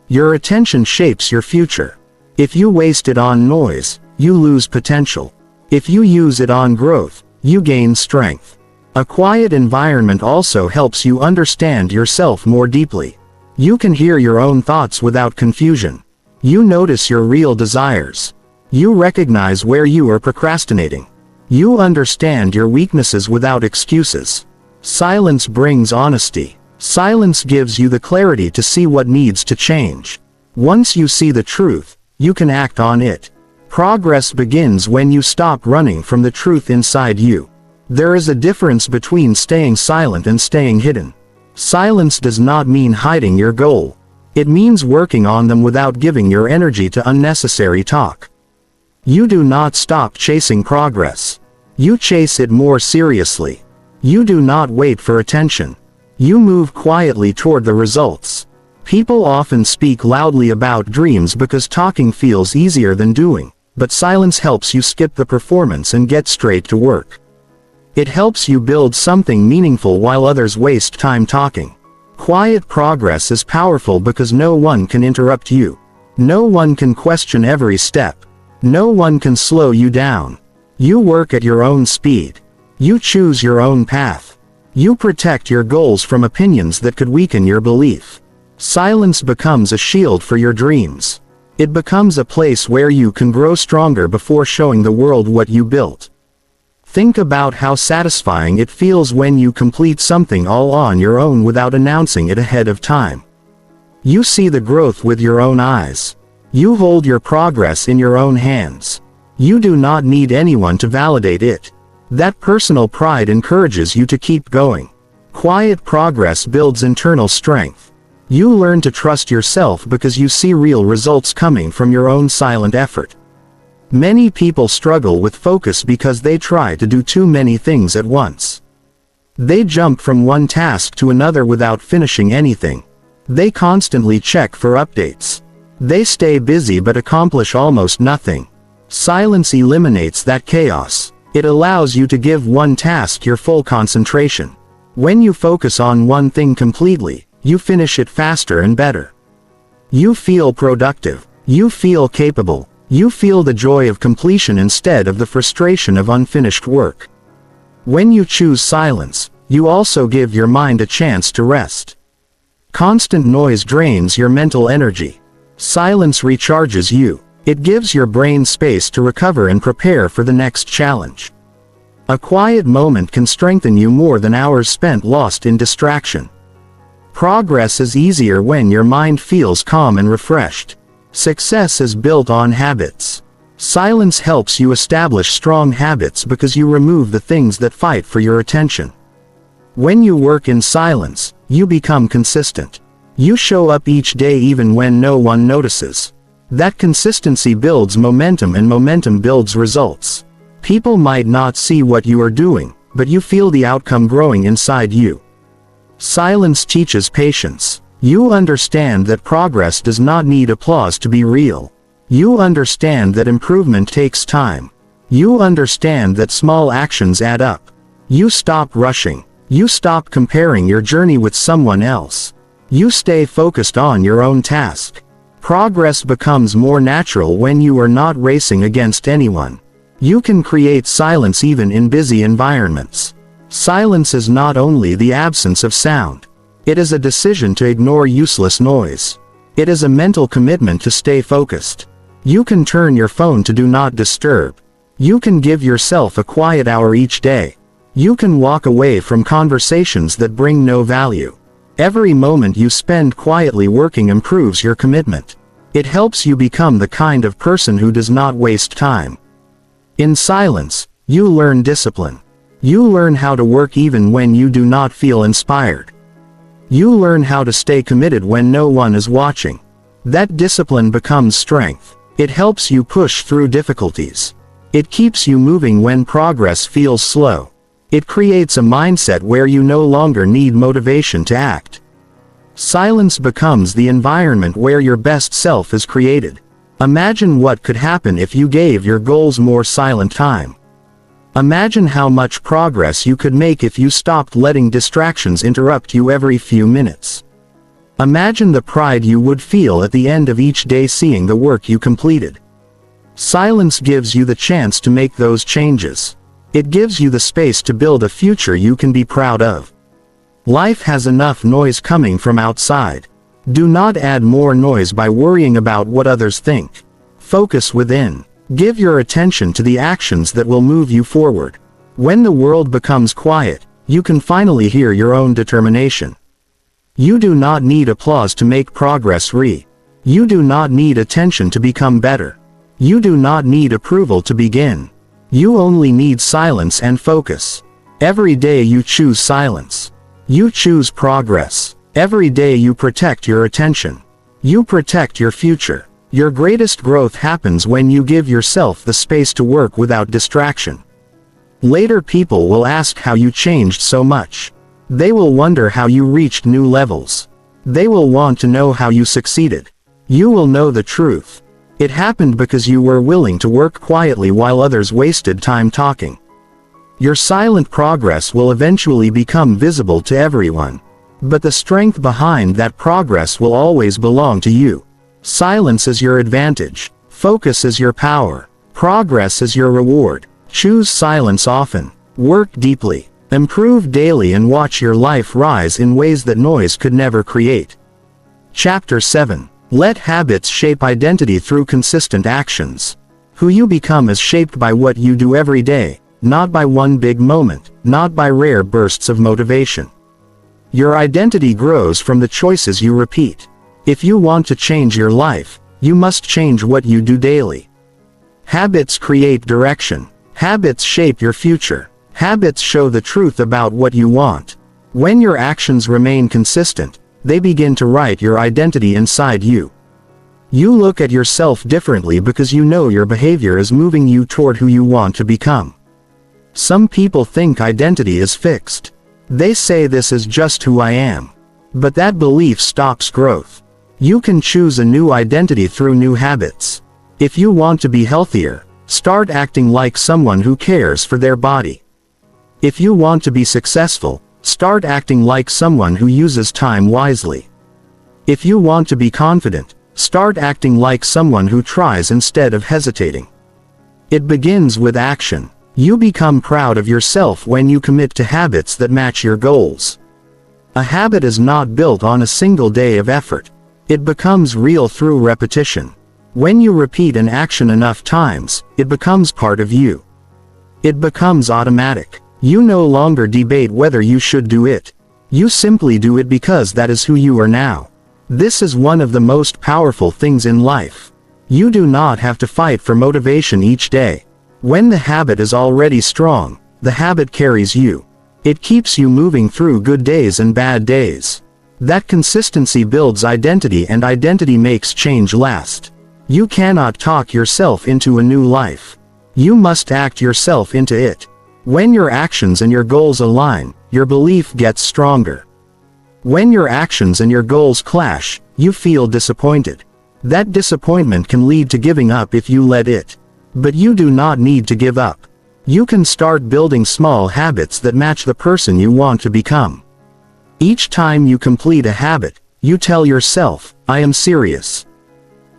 Your attention shapes your future. If you waste it on noise, you lose potential. If you use it on growth, you gain strength. A quiet environment also helps you understand yourself more deeply. You can hear your own thoughts without confusion. You notice your real desires. You recognize where you are procrastinating. You understand your weaknesses without excuses. Silence brings honesty. Silence gives you the clarity to see what needs to change. Once you see the truth, you can act on it. Progress begins when you stop running from the truth inside you. There is a difference between staying silent and staying hidden. Silence does not mean hiding your goal. It means working on them without giving your energy to unnecessary talk. You do not stop chasing progress. You chase it more seriously. You do not wait for attention. You move quietly toward the results. People often speak loudly about dreams because talking feels easier than doing, but silence helps you skip the performance and get straight to work. It helps you build something meaningful while others waste time talking. Quiet progress is powerful because no one can interrupt you. No one can question every step. No one can slow you down. You work at your own speed. You choose your own path. You protect your goals from opinions that could weaken your belief. Silence becomes a shield for your dreams. It becomes a place where you can grow stronger before showing the world what you built. Think about how satisfying it feels when you complete something all on your own without announcing it ahead of time. You see the growth with your own eyes. You hold your progress in your own hands. You do not need anyone to validate it. That personal pride encourages you to keep going. Quiet progress builds internal strength. You learn to trust yourself because you see real results coming from your own silent effort. Many people struggle with focus because they try to do too many things at once. They jump from one task to another without finishing anything. They constantly check for updates. They stay busy but accomplish almost nothing. Silence eliminates that chaos. It allows you to give one task your full concentration. When you focus on one thing completely, you finish it faster and better. You feel productive. You feel capable. You feel the joy of completion instead of the frustration of unfinished work. When you choose silence, you also give your mind a chance to rest. Constant noise drains your mental energy. Silence recharges you. It gives your brain space to recover and prepare for the next challenge. A quiet moment can strengthen you more than hours spent lost in distraction. Progress is easier when your mind feels calm and refreshed. Success is built on habits. Silence helps you establish strong habits because you remove the things that fight for your attention. When you work in silence, you become consistent. You show up each day even when no one notices. That consistency builds momentum and momentum builds results. People might not see what you are doing, but you feel the outcome growing inside you. Silence teaches patience. You understand that progress does not need applause to be real. You understand that improvement takes time. You understand that small actions add up. You stop rushing. You stop comparing your journey with someone else. You stay focused on your own task. Progress becomes more natural when you are not racing against anyone. You can create silence even in busy environments. Silence is not only the absence of sound. It is a decision to ignore useless noise. It is a mental commitment to stay focused. You can turn your phone to do not disturb. You can give yourself a quiet hour each day. You can walk away from conversations that bring no value. Every moment you spend quietly working improves your commitment. It helps you become the kind of person who does not waste time. In silence, you learn discipline. You learn how to work even when you do not feel inspired. You learn how to stay committed when no one is watching. That discipline becomes strength. It helps you push through difficulties. It keeps you moving when progress feels slow. It creates a mindset where you no longer need motivation to act. Silence becomes the environment where your best self is created. Imagine what could happen if you gave your goals more silent time. Imagine how much progress you could make if you stopped letting distractions interrupt you every few minutes. Imagine the pride you would feel at the end of each day seeing the work you completed. Silence gives you the chance to make those changes. It gives you the space to build a future you can be proud of. Life has enough noise coming from outside. Do not add more noise by worrying about what others think. Focus within. Give your attention to the actions that will move you forward. When the world becomes quiet, you can finally hear your own determination. You do not need applause to make progress. You do not need attention to become better. You do not need approval to begin. You only need silence and focus. Every day you choose silence. You choose progress. Every day you protect your attention. You protect your future. Your greatest growth happens when you give yourself the space to work without distraction. Later people will ask how you changed so much. They will wonder how you reached new levels. They will want to know how you succeeded. You will know the truth. It happened because you were willing to work quietly while others wasted time talking. Your silent progress will eventually become visible to everyone. But the strength behind that progress will always belong to you. Silence is your advantage. Focus is your power. Progress is your reward. Choose silence often. Work deeply. Improve daily and watch your life rise in ways that noise could never create. Chapter 7. Let habits shape identity through consistent actions. Who you become is shaped by what you do every day, not by one big moment, not by rare bursts of motivation. Your identity grows from the choices you repeat. If you want to change your life, you must change what you do daily. Habits create direction. Habits shape your future. Habits show the truth about what you want. When your actions remain consistent, they begin to write your identity inside you. You look at yourself differently because you know your behavior is moving you toward who you want to become. Some people think identity is fixed. They say this is just who I am. But that belief stops growth. You can choose a new identity through new habits. If you want to be healthier, start acting like someone who cares for their body. If you want to be successful, start acting like someone who uses time wisely. If you want to be confident, start acting like someone who tries instead of hesitating. It begins with action. You become proud of yourself when you commit to habits that match your goals. A habit is not built on a single day of effort. It becomes real through repetition. When you repeat an action enough times, it becomes part of you. It becomes automatic. You no longer debate whether you should do it. You simply do it because that is who you are now. This is one of the most powerful things in life. You do not have to fight for motivation each day. When the habit is already strong, the habit carries you. It keeps you moving through good days and bad days. That consistency builds identity, and identity makes change last. You cannot talk yourself into a new life. You must act yourself into it. When your actions and your goals align, your belief gets stronger. When your actions and your goals clash, you feel disappointed. That disappointment can lead to giving up if you let it. But you do not need to give up. You can start building small habits that match the person you want to become. Each time you complete a habit, you tell yourself, I am serious.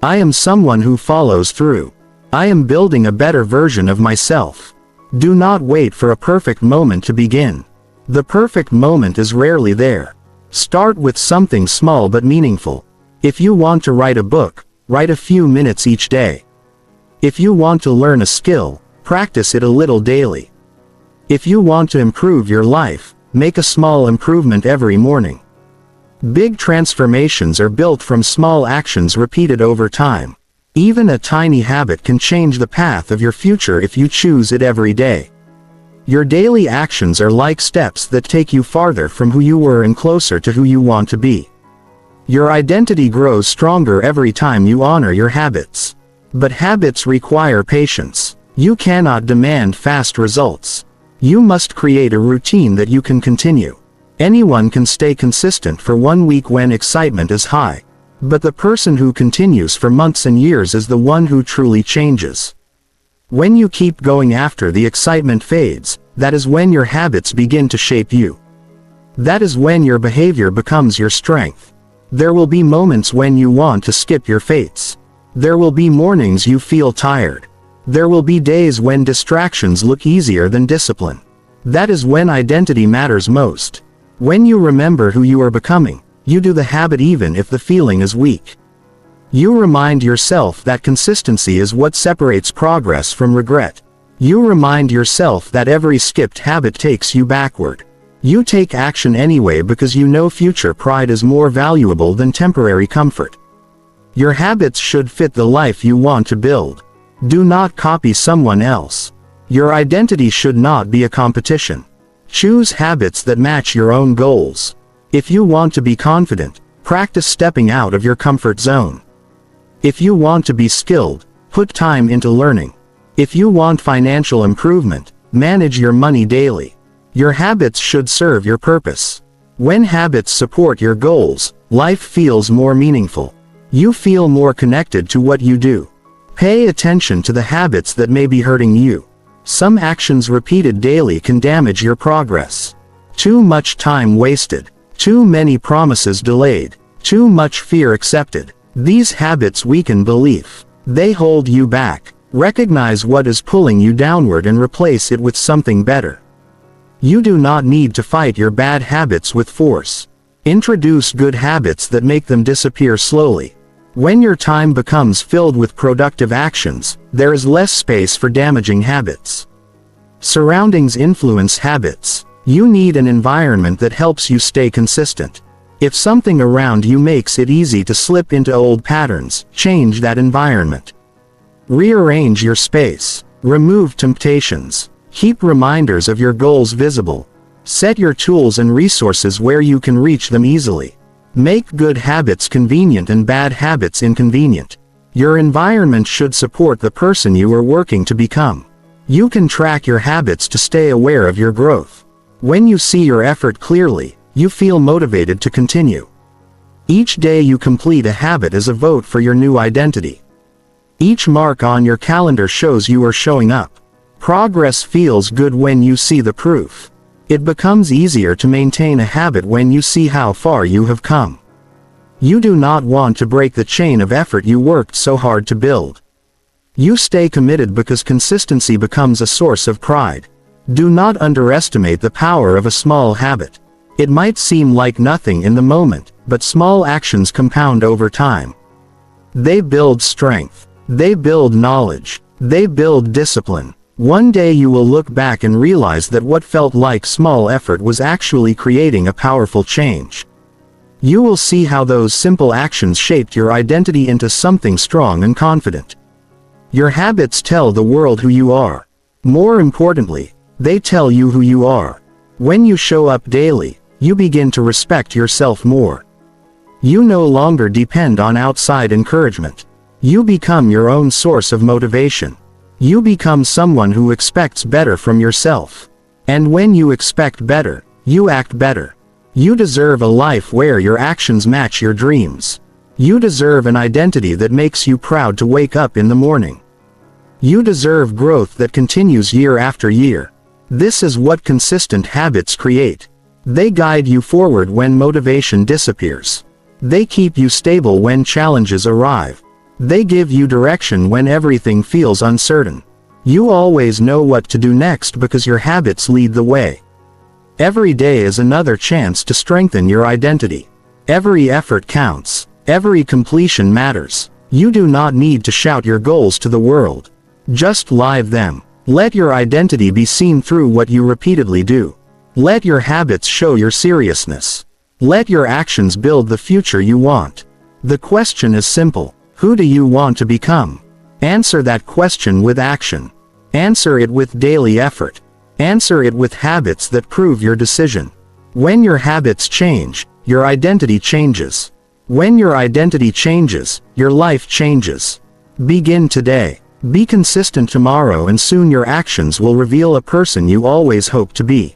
I am someone who follows through. I am building a better version of myself. Do not wait for a perfect moment to begin. The perfect moment is rarely there. Start with something small but meaningful. If you want to write a book, write a few minutes each day. If you want to learn a skill, practice it a little daily. If you want to improve your life, make a small improvement every morning. Big transformations are built from small actions repeated over time. Even a tiny habit can change the path of your future if you choose it every day. Your daily actions are like steps that take you farther from who you were and closer to who you want to be. Your identity grows stronger every time you honor your habits. But habits require patience. You cannot demand fast results. You must create a routine that you can continue. Anyone can stay consistent for 1 week when excitement is high. But the person who continues for months and years is the one who truly changes. When you keep going after the excitement fades, that is when your habits begin to shape you. That is when your behavior becomes your strength. There will be moments when you want to skip your fates. There will be mornings you feel tired. There will be days when distractions look easier than discipline. That is when identity matters most. When you remember who you are becoming, you do the habit even if the feeling is weak. You remind yourself that consistency is what separates progress from regret. You remind yourself that every skipped habit takes you backward. You take action anyway because you know future pride is more valuable than temporary comfort. Your habits should fit the life you want to build. Do not copy someone else. Your identity should not be a competition. Choose habits that match your own goals. If you want to be confident, practice stepping out of your comfort zone. If you want to be skilled, put time into learning. If you want financial improvement, manage your money daily. Your habits should serve your purpose. When habits support your goals, life feels more meaningful. You feel more connected to what you do. Pay attention to the habits that may be hurting you. Some actions repeated daily can damage your progress. Too much time wasted. Too many promises delayed. Too much fear accepted. These habits weaken belief. They hold you back. Recognize what is pulling you downward and replace it with something better. You do not need to fight your bad habits with force. Introduce good habits that make them disappear slowly. When your time becomes filled with productive actions, there is less space for damaging habits. Surroundings influence habits. You need an environment that helps you stay consistent. If something around you makes it easy to slip into old patterns, change that environment. Rearrange your space. Remove temptations. Keep reminders of your goals visible. Set your tools and resources where you can reach them easily. Make good habits convenient and bad habits inconvenient. Your environment should support the person you are working to become. You can track your habits to stay aware of your growth. When you see your effort clearly, you feel motivated to continue. Each day you complete a habit is a vote for your new identity. Each mark on your calendar shows you are showing up. Progress feels good when you see the proof. It becomes easier to maintain a habit when you see how far you have come. You do not want to break the chain of effort you worked so hard to build. You stay committed because consistency becomes a source of pride. Do not underestimate the power of a small habit. It might seem like nothing in the moment, but small actions compound over time. They build strength. They build knowledge. They build discipline. One day you will look back and realize that what felt like small effort was actually creating a powerful change. You will see how those simple actions shaped your identity into something strong and confident. Your habits tell the world who you are. More importantly, they tell you who you are. When you show up daily, you begin to respect yourself more. You no longer depend on outside encouragement. You become your own source of motivation. You become someone who expects better from yourself. And when you expect better, you act better. You deserve a life where your actions match your dreams. You deserve an identity that makes you proud to wake up in the morning. You deserve growth that continues year after year. This is what consistent habits create. They guide you forward when motivation disappears. They keep you stable when challenges arrive. They give you direction when everything feels uncertain. You always know what to do next because your habits lead the way. Every day is another chance to strengthen your identity. Every effort counts. Every completion matters. You do not need to shout your goals to the world. Just live them. Let your identity be seen through what you repeatedly do. Let your habits show your seriousness. Let your actions build the future you want. The question is simple. Who do you want to become? Answer that question with action. Answer it with daily effort. Answer it with habits that prove your decision. When your habits change, your identity changes. When your identity changes, your life changes. Begin today. Be consistent tomorrow, and soon your actions will reveal a person you always hoped to be.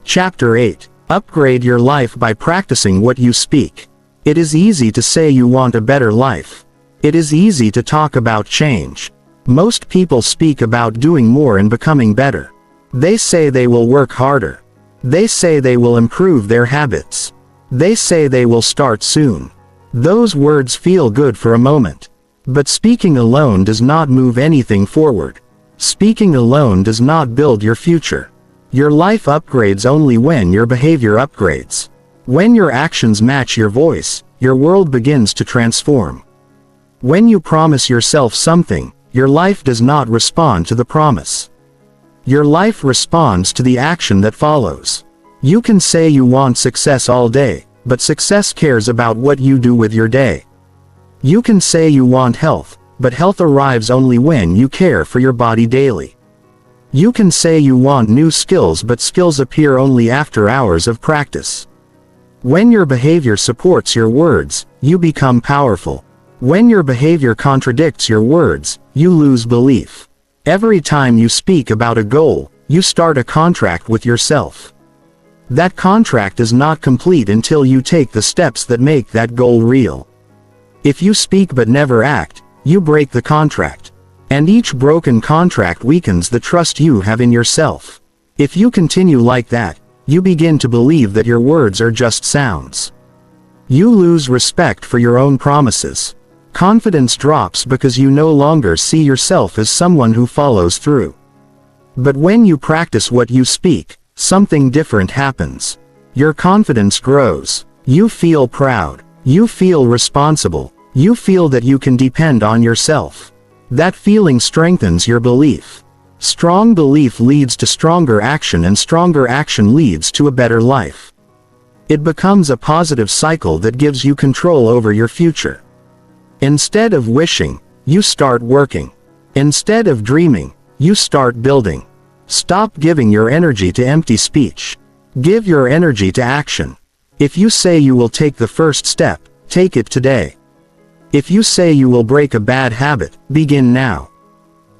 Chapter 8. Upgrade your life by practicing what you speak. It is easy to say you want a better life. It is easy to talk about change. Most people speak about doing more and becoming better. They say they will work harder. They say they will improve their habits. They say they will start soon. Those words feel good for a moment. But speaking alone does not move anything forward. Speaking alone does not build your future. Your life upgrades only when your behavior upgrades. When your actions match your voice, your world begins to transform. When you promise yourself something, your life does not respond to the promise. Your life responds to the action that follows. You can say you want success all day, but success cares about what you do with your day. You can say you want health, but health arrives only when you care for your body daily. You can say you want new skills, but skills appear only after hours of practice. When your behavior supports your words, you become powerful. When your behavior contradicts your words, you lose belief. Every time you speak about a goal, you start a contract with yourself. That contract is not complete until you take the steps that make that goal real. If you speak but never act, you break the contract. And each broken contract weakens the trust you have in yourself. If you continue like that, you begin to believe that your words are just sounds. You lose respect for your own promises. Confidence drops because you no longer see yourself as someone who follows through. But when you practice what you speak, something different happens. Your confidence grows. You feel proud. You feel responsible. You feel that you can depend on yourself. That feeling strengthens your belief. Strong belief leads to stronger action, and stronger action leads to a better life. It becomes a positive cycle that gives you control over your future. Instead of wishing, you start working. Instead of dreaming, you start building. Stop giving your energy to empty speech. Give your energy to action. If you say you will take the first step, take it today. If you say you will break a bad habit, begin now.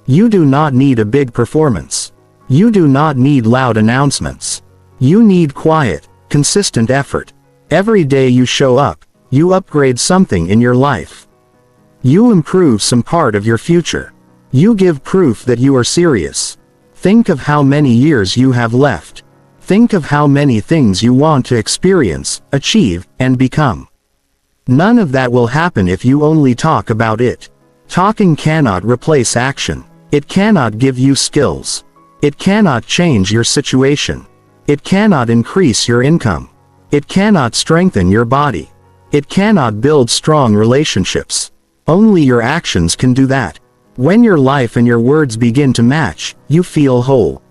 You do not need a big performance. You do not need loud announcements. You need quiet, consistent effort. Every day you show up, you upgrade something in your life. You improve some part of your future. You give proof that you are serious. Think of how many years you have left. Think of how many things you want to experience, achieve, and become. None of that will happen if you only talk about it. Talking cannot replace action. It cannot give you skills. It cannot change your situation. It cannot increase your income. It cannot strengthen your body. It cannot build strong relationships. Only your actions can do that. When your life and your words begin to match, you feel whole.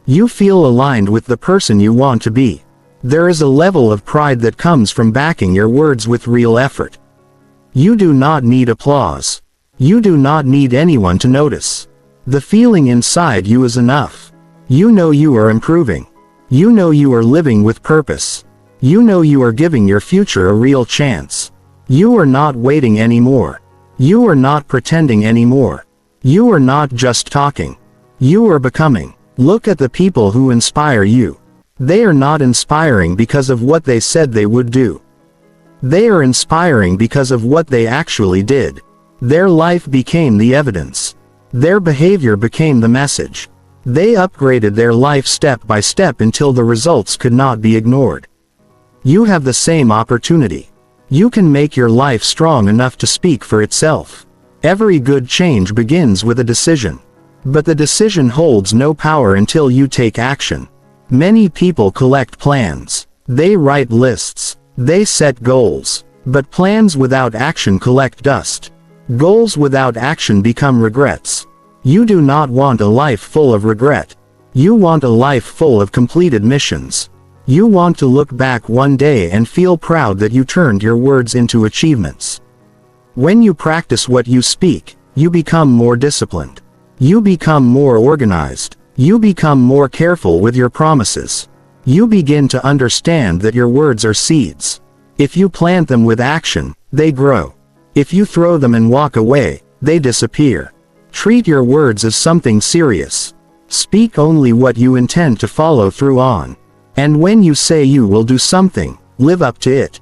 You feel aligned with the person you want to be. There is a level of pride that comes from backing your words with real effort. You do not need applause. You do not need anyone to notice. The feeling inside you is enough. You know you are improving. You know you are living with purpose. You know you are giving your future a real chance. You are not waiting anymore. You are not pretending anymore. You are not just talking. You are becoming. Look at the people who inspire you. They are not inspiring because of what they said they would do. They are inspiring because of what they actually did. Their life became the evidence. Their behavior became the message. They upgraded their life step by step until the results could not be ignored. You have the same opportunity. You can make your life strong enough to speak for itself. Every good change begins with a decision. But the decision holds no power until you take action. Many people collect plans. They write lists. They set goals. But plans without action collect dust. Goals without action become regrets. You do not want a life full of regret. You want a life full of completed missions. You want to look back one day and feel proud that you turned your words into achievements. When you practice what you speak, you become more disciplined. You become more organized. You become more careful with your promises. You begin to understand that your words are seeds. If you plant them with action, they grow. If you throw them and walk away, they disappear. Treat your words as something serious. Speak only what you intend to follow through on. And when you say you will do something, live up to it.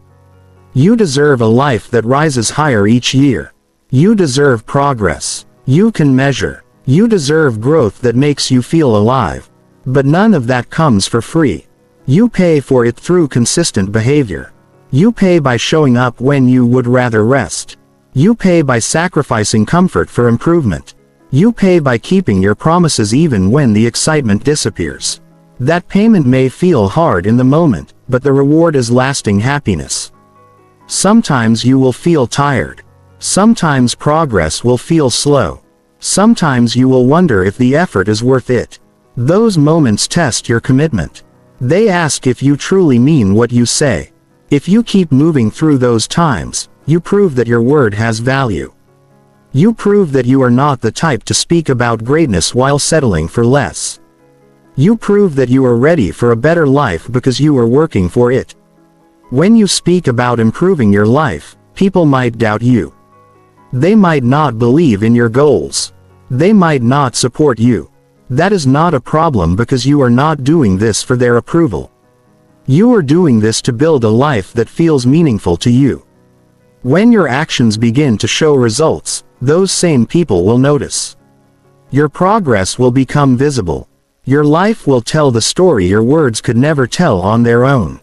You deserve a life that rises higher each year. You deserve progress you can measure. You deserve growth that makes you feel alive. But none of that comes for free. You pay for it through consistent behavior. You pay by showing up when you would rather rest. You pay by sacrificing comfort for improvement. You pay by keeping your promises even when the excitement disappears. That payment may feel hard in the moment, but the reward is lasting happiness. Sometimes you will feel tired. Sometimes progress will feel slow. Sometimes you will wonder if the effort is worth it. Those moments test your commitment. They ask if you truly mean what you say. If you keep moving through those times, you prove that your word has value. You prove that you are not the type to speak about greatness while settling for less. You prove that you are ready for a better life because you are working for it. When you speak about improving your life, people might doubt you. They might not believe in your goals. They might not support you. That is not a problem because you are not doing this for their approval. You are doing this to build a life that feels meaningful to you. When your actions begin to show results, those same people will notice. Your progress will become visible. Your life will tell the story your words could never tell on their own.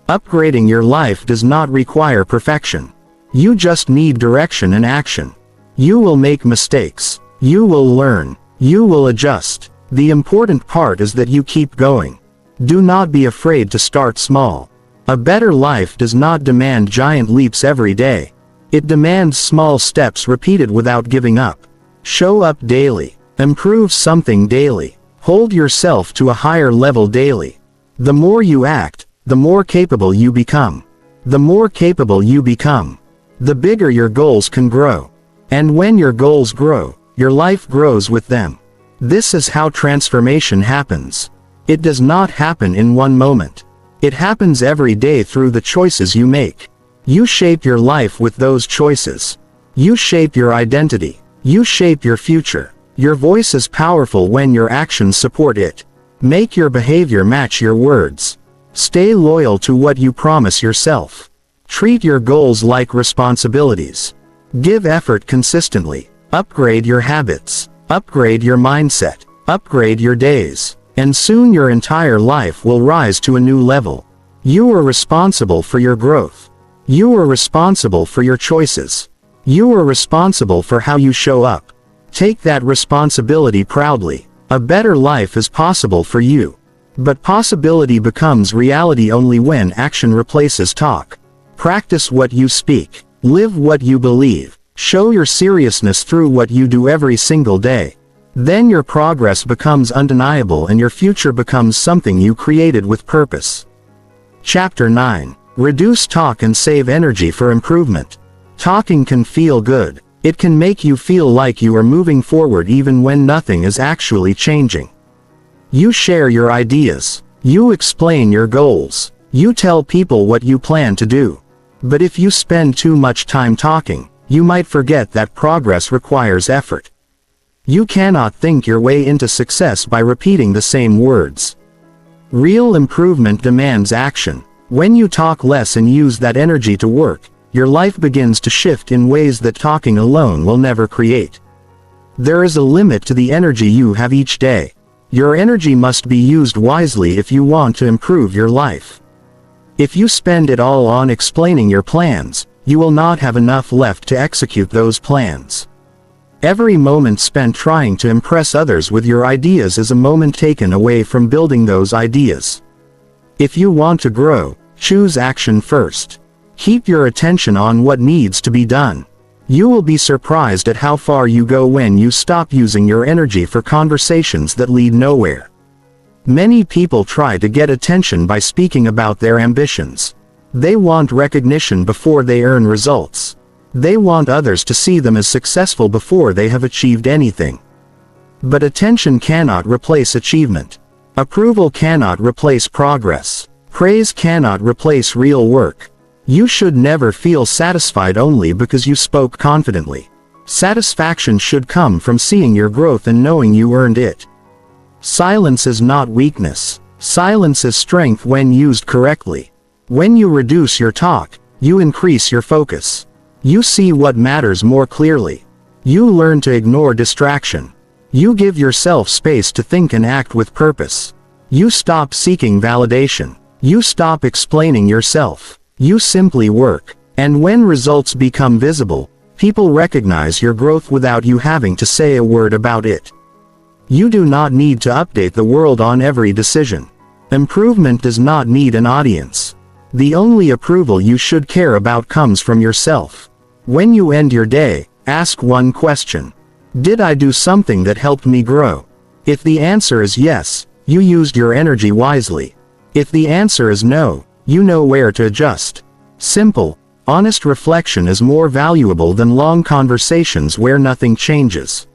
Upgrading your life does not require perfection. You just need direction and action. You will make mistakes. You will learn. You will adjust. The important part is that you keep going. Do not be afraid to start small. A better life does not demand giant leaps every day. It demands small steps repeated without giving up. Show up daily. Improve something daily. Hold yourself to a higher level daily. The more you act, the more capable you become. The more capable you become, the bigger your goals can grow. And when your goals grow, your life grows with them. This is how transformation happens. It does not happen in one moment. It happens every day through the choices you make. You shape your life with those choices. You shape your identity. You shape your future. Your voice is powerful when your actions support it. Make your behavior match your words. Stay loyal to what you promise yourself. Treat your goals like responsibilities. Give effort consistently. Upgrade your habits. Upgrade your mindset. Upgrade your days. And soon your entire life will rise to a new level. You are responsible for your growth. You are responsible for your choices. You are responsible for how you show up. Take that responsibility proudly. A better life is possible for you. But possibility becomes reality only when action replaces talk. Practice what you speak. Live what you believe. Show your seriousness through what you do every single day. Then your progress becomes undeniable and your future becomes something you created with purpose. Chapter 9. Reduce talk and save energy for improvement. Talking can feel good. It can make you feel like you are moving forward even when nothing is actually changing. You share your ideas. You explain your goals. You tell people what you plan to do. But if you spend too much time talking, you might forget that progress requires effort. You cannot think your way into success by repeating the same words. Real improvement demands action. When you talk less and use that energy to work, your life begins to shift in ways that talking alone will never create. There is a limit to the energy you have each day. Your energy must be used wisely if you want to improve your life. If you spend it all on explaining your plans, you will not have enough left to execute those plans. Every moment spent trying to impress others with your ideas is a moment taken away from building those ideas. If you want to grow, choose action first. Keep your attention on what needs to be done. You will be surprised at how far you go when you stop using your energy for conversations that lead nowhere. Many people try to get attention by speaking about their ambitions. They want recognition before they earn results. They want others to see them as successful before they have achieved anything. But attention cannot replace achievement. Approval cannot replace progress. Praise cannot replace real work. You should never feel satisfied only because you spoke confidently. Satisfaction should come from seeing your growth and knowing you earned it. Silence is not weakness. Silence is strength when used correctly. When you reduce your talk, you increase your focus. You see what matters more clearly. You learn to ignore distraction. You give yourself space to think and act with purpose. You stop seeking validation. You stop explaining yourself. You simply work. And when results become visible, people recognize your growth without you having to say a word about it. You do not need to update the world on every decision. Improvement does not need an audience. The only approval you should care about comes from yourself. When you end your day, ask one question. Did I do something that helped me grow? If the answer is yes, you used your energy wisely. If the answer is no, you know where to adjust. Simple, honest reflection is more valuable than long conversations where nothing changes.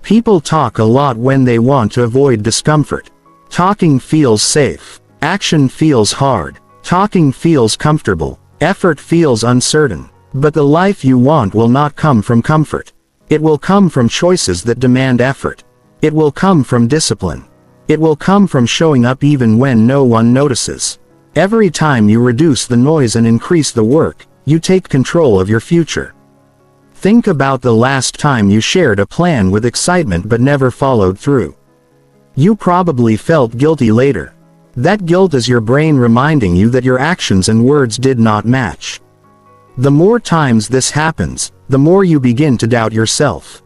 People talk a lot when they want to avoid discomfort. Talking feels safe. Action feels hard. Talking feels comfortable. Effort feels uncertain. But the life you want will not come from comfort. It will come from choices that demand effort. It will come from discipline. It will come from showing up even when no one notices. Every time you reduce the noise and increase the work, you take control of your future. Think about the last time you shared a plan with excitement but never followed through. You probably felt guilty later. That guilt is your brain reminding you that your actions and words did not match. The more times this happens, the more you begin to doubt yourself.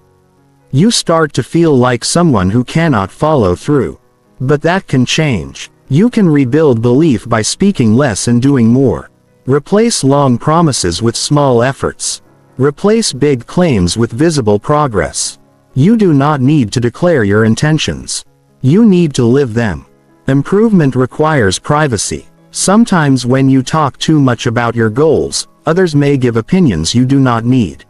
You start to feel like someone who cannot follow through. But that can change. You can rebuild belief by speaking less and doing more. Replace long promises with small efforts. Replace big claims with visible progress. You do not need to declare your intentions. You need to live them. Improvement requires privacy. Sometimes when you talk too much about your goals, others may give opinions you do not need.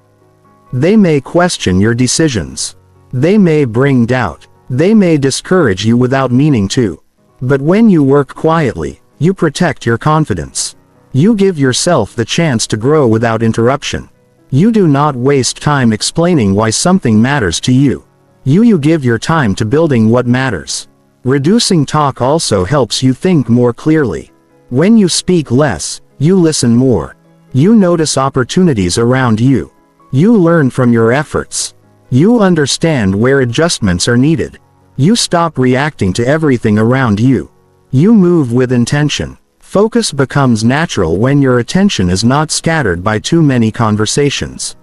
They may question your decisions. They may bring doubt. They may discourage you without meaning to. But when you work quietly, you protect your confidence. You give yourself the chance to grow without interruption. You do not waste time explaining why something matters to you. You give your time to building what matters. Reducing talk also helps you think more clearly. When you speak less, you listen more. You notice opportunities around you. You learn from your efforts. You understand where adjustments are needed. You stop reacting to everything around you. You move with intention. Focus becomes natural when your attention is not scattered by too many conversations.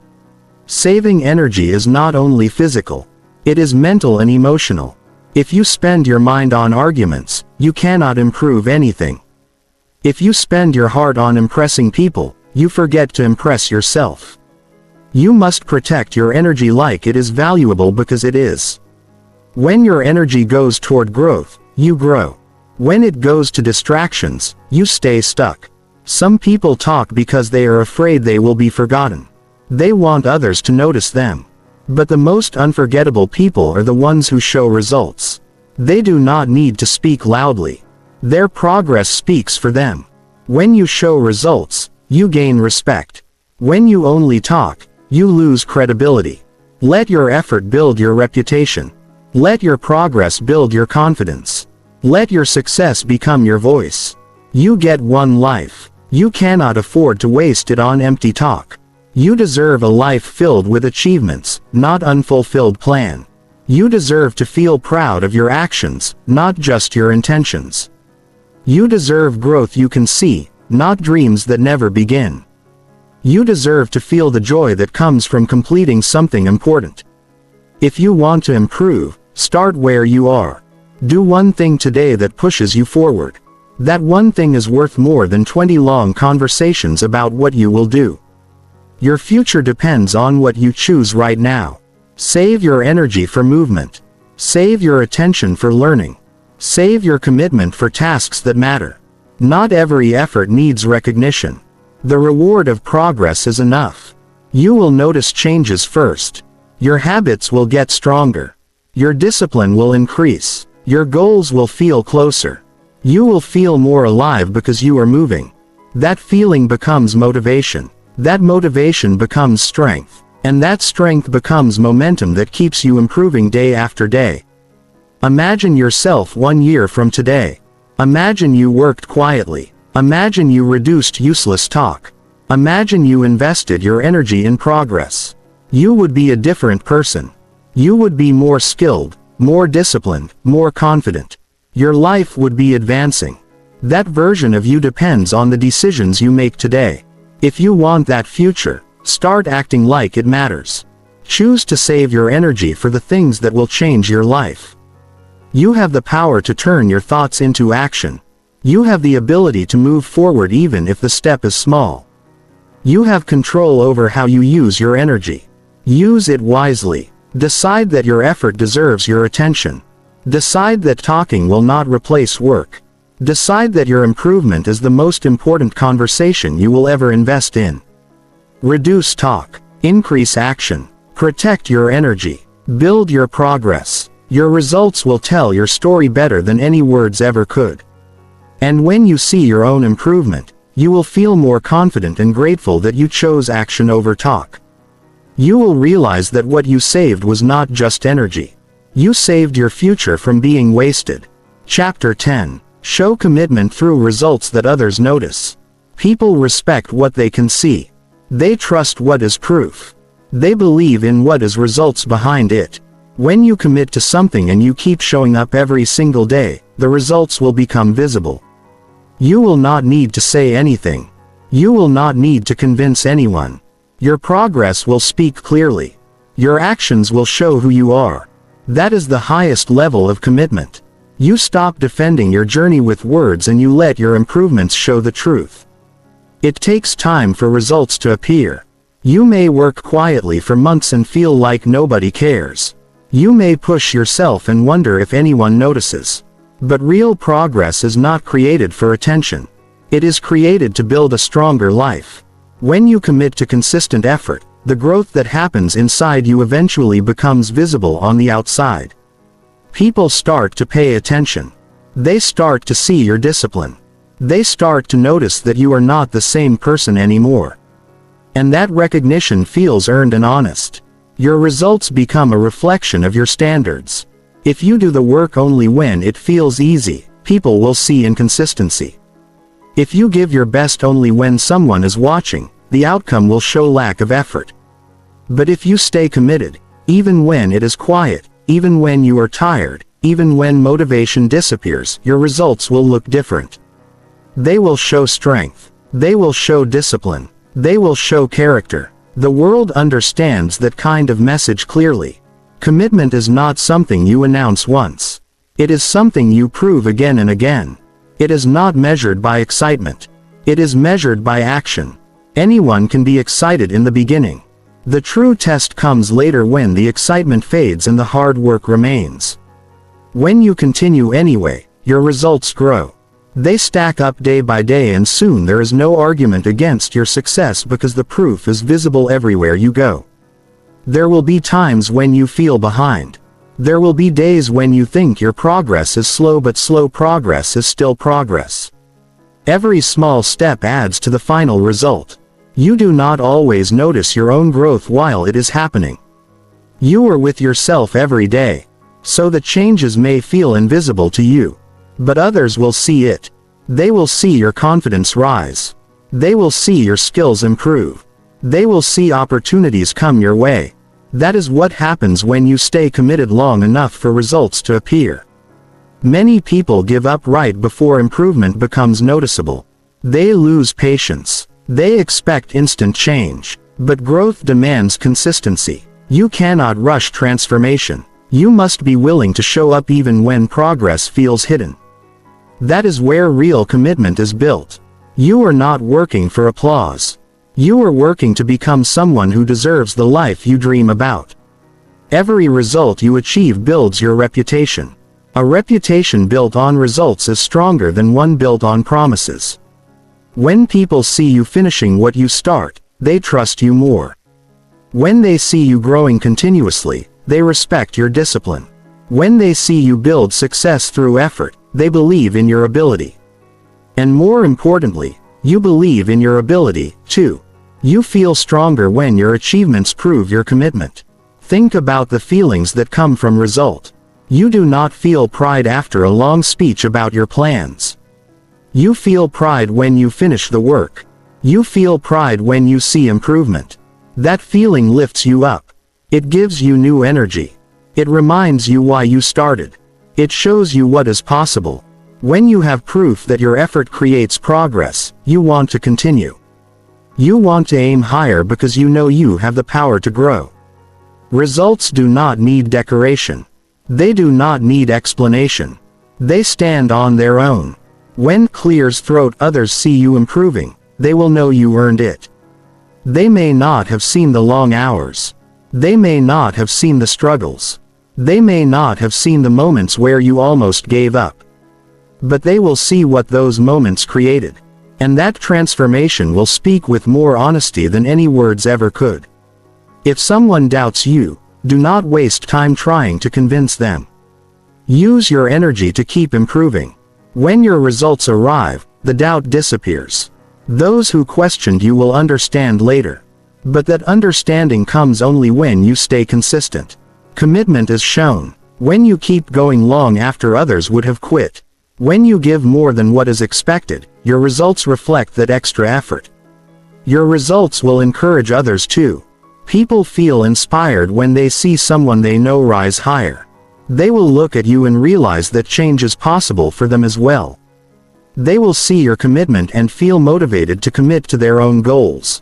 Saving energy is not only physical. It is mental and emotional. If you spend your mind on arguments, you cannot improve anything. If you spend your heart on impressing people, you forget to impress yourself. You must protect your energy like it is valuable because it is. When your energy goes toward growth, you grow. When it goes to distractions, you stay stuck. Some people talk because they are afraid they will be forgotten. They want others to notice them. But the most unforgettable people are the ones who show results. They do not need to speak loudly. Their progress speaks for them. When you show results, you gain respect. When you only talk, you lose credibility. Let your effort build your reputation. Let your progress build your confidence. Let your success become your voice. You get one life. You cannot afford to waste it on empty talk. You deserve a life filled with achievements, not unfulfilled plan. You deserve to feel proud of your actions, not just your intentions. You deserve growth you can see, not dreams that never begin. You deserve to feel the joy that comes from completing something important. If you want to improve, start where you are. Do one thing today that pushes you forward. That one thing is worth more than 20 long conversations about what you will do. Your future depends on what you choose right now. Save your energy for movement. Save your attention for learning. Save your commitment for tasks that matter. Not every effort needs recognition. The reward of progress is enough. You will notice changes first. Your habits will get stronger. Your discipline will increase. Your goals will feel closer. You will feel more alive because you are moving. That feeling becomes motivation. That motivation becomes strength. And that strength becomes momentum that keeps you improving day after day. Imagine yourself 1 year from today. Imagine you worked quietly. Imagine you reduced useless talk. Imagine you invested your energy in progress. You would be a different person. You would be more skilled, more disciplined, more confident. Your life would be advancing. That version of you depends on the decisions you make today. If you want that future, start acting like it matters. Choose to save your energy for the things that will change your life. You have the power to turn your thoughts into action. You have the ability to move forward even if the step is small. You have control over how you use your energy. Use it wisely. Decide that your effort deserves your attention. Decide that talking will not replace work. Decide that your improvement is the most important conversation you will ever invest in. Reduce talk. Increase action. Protect your energy. Build your progress. Your results will tell your story better than any words ever could. And when you see your own improvement, you will feel more confident and grateful that you chose action over talk. You will realize that what you saved was not just energy. You saved your future from being wasted. Chapter 10. Show commitment through results that others notice. People respect what they can see. They trust what is proof. They believe in what is results behind it. When you commit to something and you keep showing up every single day, the results will become visible. You will not need to say anything. You will not need to convince anyone. Your progress will speak clearly. Your actions will show who you are. That is the highest level of commitment. You stop defending your journey with words and you let your improvements show the truth. It takes time for results to appear. You may work quietly for months and feel like nobody cares. You may push yourself and wonder if anyone notices. But real progress is not created for attention. It is created to build a stronger life. When you commit to consistent effort, the growth that happens inside you eventually becomes visible on the outside. People start to pay attention. They start to see your discipline. They start to notice that you are not the same person anymore. And that recognition feels earned and honest. Your results become a reflection of your standards. If you do the work only when it feels easy, people will see inconsistency. If you give your best only when someone is watching, the outcome will show lack of effort. But if you stay committed, even when it is quiet, even when you are tired, even when motivation disappears, your results will look different. They will show strength. They will show discipline. They will show character. The world understands that kind of message clearly. Commitment is not something you announce once. It is something you prove again and again. It is not measured by excitement. It is measured by action. Anyone can be excited in the beginning. The true test comes later when the excitement fades and the hard work remains. When you continue anyway, your results grow. They stack up day by day and soon there is no argument against your success because the proof is visible everywhere you go. There will be times when you feel behind. There will be days when you think your progress is slow, but slow progress is still progress. Every small step adds to the final result. You do not always notice your own growth while it is happening. You are with yourself every day, so the changes may feel invisible to you. But others will see it. They will see your confidence rise. They will see your skills improve. They will see opportunities come your way. That is what happens when you stay committed long enough for results to appear. Many people give up right before improvement becomes noticeable. They lose patience. They expect instant change. But growth demands consistency. You cannot rush transformation. You must be willing to show up even when progress feels hidden. That is where real commitment is built. You are not working for applause. You are working to become someone who deserves the life you dream about. Every result you achieve builds your reputation. A reputation built on results is stronger than one built on promises. When people see you finishing what you start, they trust you more. When they see you growing continuously, they respect your discipline. When they see you build success through effort, they believe in your ability. And more importantly, you believe in your ability, too. You feel stronger when your achievements prove your commitment. Think about the feelings that come from result. You do not feel pride after a long speech about your plans. You feel pride when you finish the work. You feel pride when you see improvement. That feeling lifts you up. It gives you new energy. It reminds you why you started. It shows you what is possible. When you have proof that your effort creates progress, you want to continue. You want to aim higher because you know you have the power to grow. Results do not need decoration. They do not need explanation. They stand on their own. When clears throat others see you improving, they will know you earned it. They may not have seen the long hours. They may not have seen the struggles. They may not have seen the moments where you almost gave up. But they will see what those moments created. And that transformation will speak with more honesty than any words ever could. If someone doubts you, do not waste time trying to convince them. Use your energy to keep improving. When your results arrive, the doubt disappears. Those who questioned you will understand later. But that understanding comes only when you stay consistent. Commitment is shown when you keep going long after others would have quit. When you give more than what is expected, your results reflect that extra effort. Your results will encourage others too. People feel inspired when they see someone they know rise higher. They will look at you and realize that change is possible for them as well. They will see your commitment and feel motivated to commit to their own goals.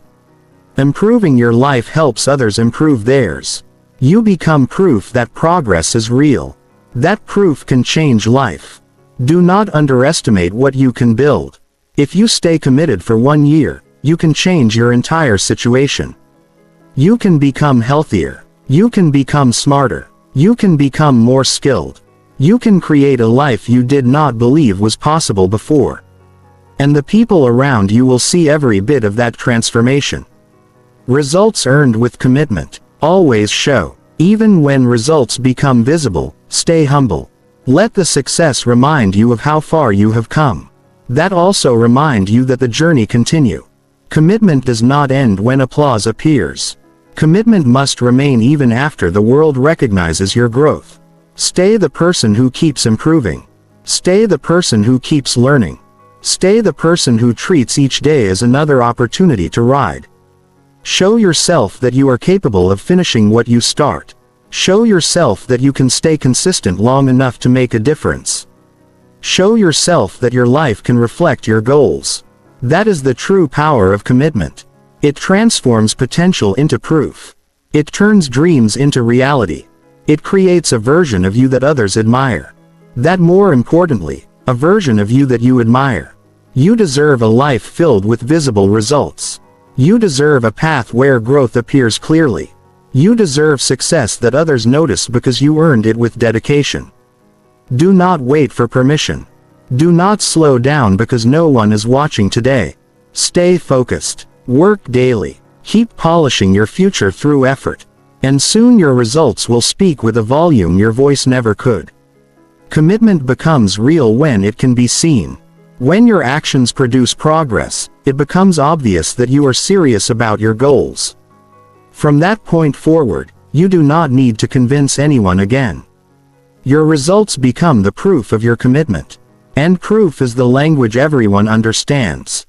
Improving your life helps others improve theirs. You become proof that progress is real. That proof can change life. Do not underestimate what you can build. If you stay committed for 1 year, you can change your entire situation. You can become healthier. You can become smarter. You can become more skilled. You can create a life you did not believe was possible before. And the people around you will see every bit of that transformation. Results earned with commitment always show. Even when results become visible, stay humble. Let the success remind you of how far you have come. That also remind you that the journey continue. Commitment does not end when applause appears. Commitment must remain even after the world recognizes your growth. Stay the person who keeps improving. Stay the person who keeps learning. Stay the person who treats each day as another opportunity to ride. Show yourself that you are capable of finishing what you start. Show yourself that you can stay consistent long enough to make a difference. Show yourself that your life can reflect your goals. That is the true power of commitment. It transforms potential into proof. It turns dreams into reality. It creates a version of you that others admire. That more importantly, a version of you that you admire. You deserve a life filled with visible results. You deserve a path where growth appears clearly. You deserve success that others notice because you earned it with dedication. Do not wait for permission. Do not slow down because no one is watching today. Stay focused. Work daily. Keep polishing your future through effort. And soon your results will speak with a volume your voice never could. Commitment becomes real when it can be seen. When your actions produce progress, it becomes obvious that you are serious about your goals. From that point forward, you do not need to convince anyone again. Your results become the proof of your commitment. And proof is the language everyone understands.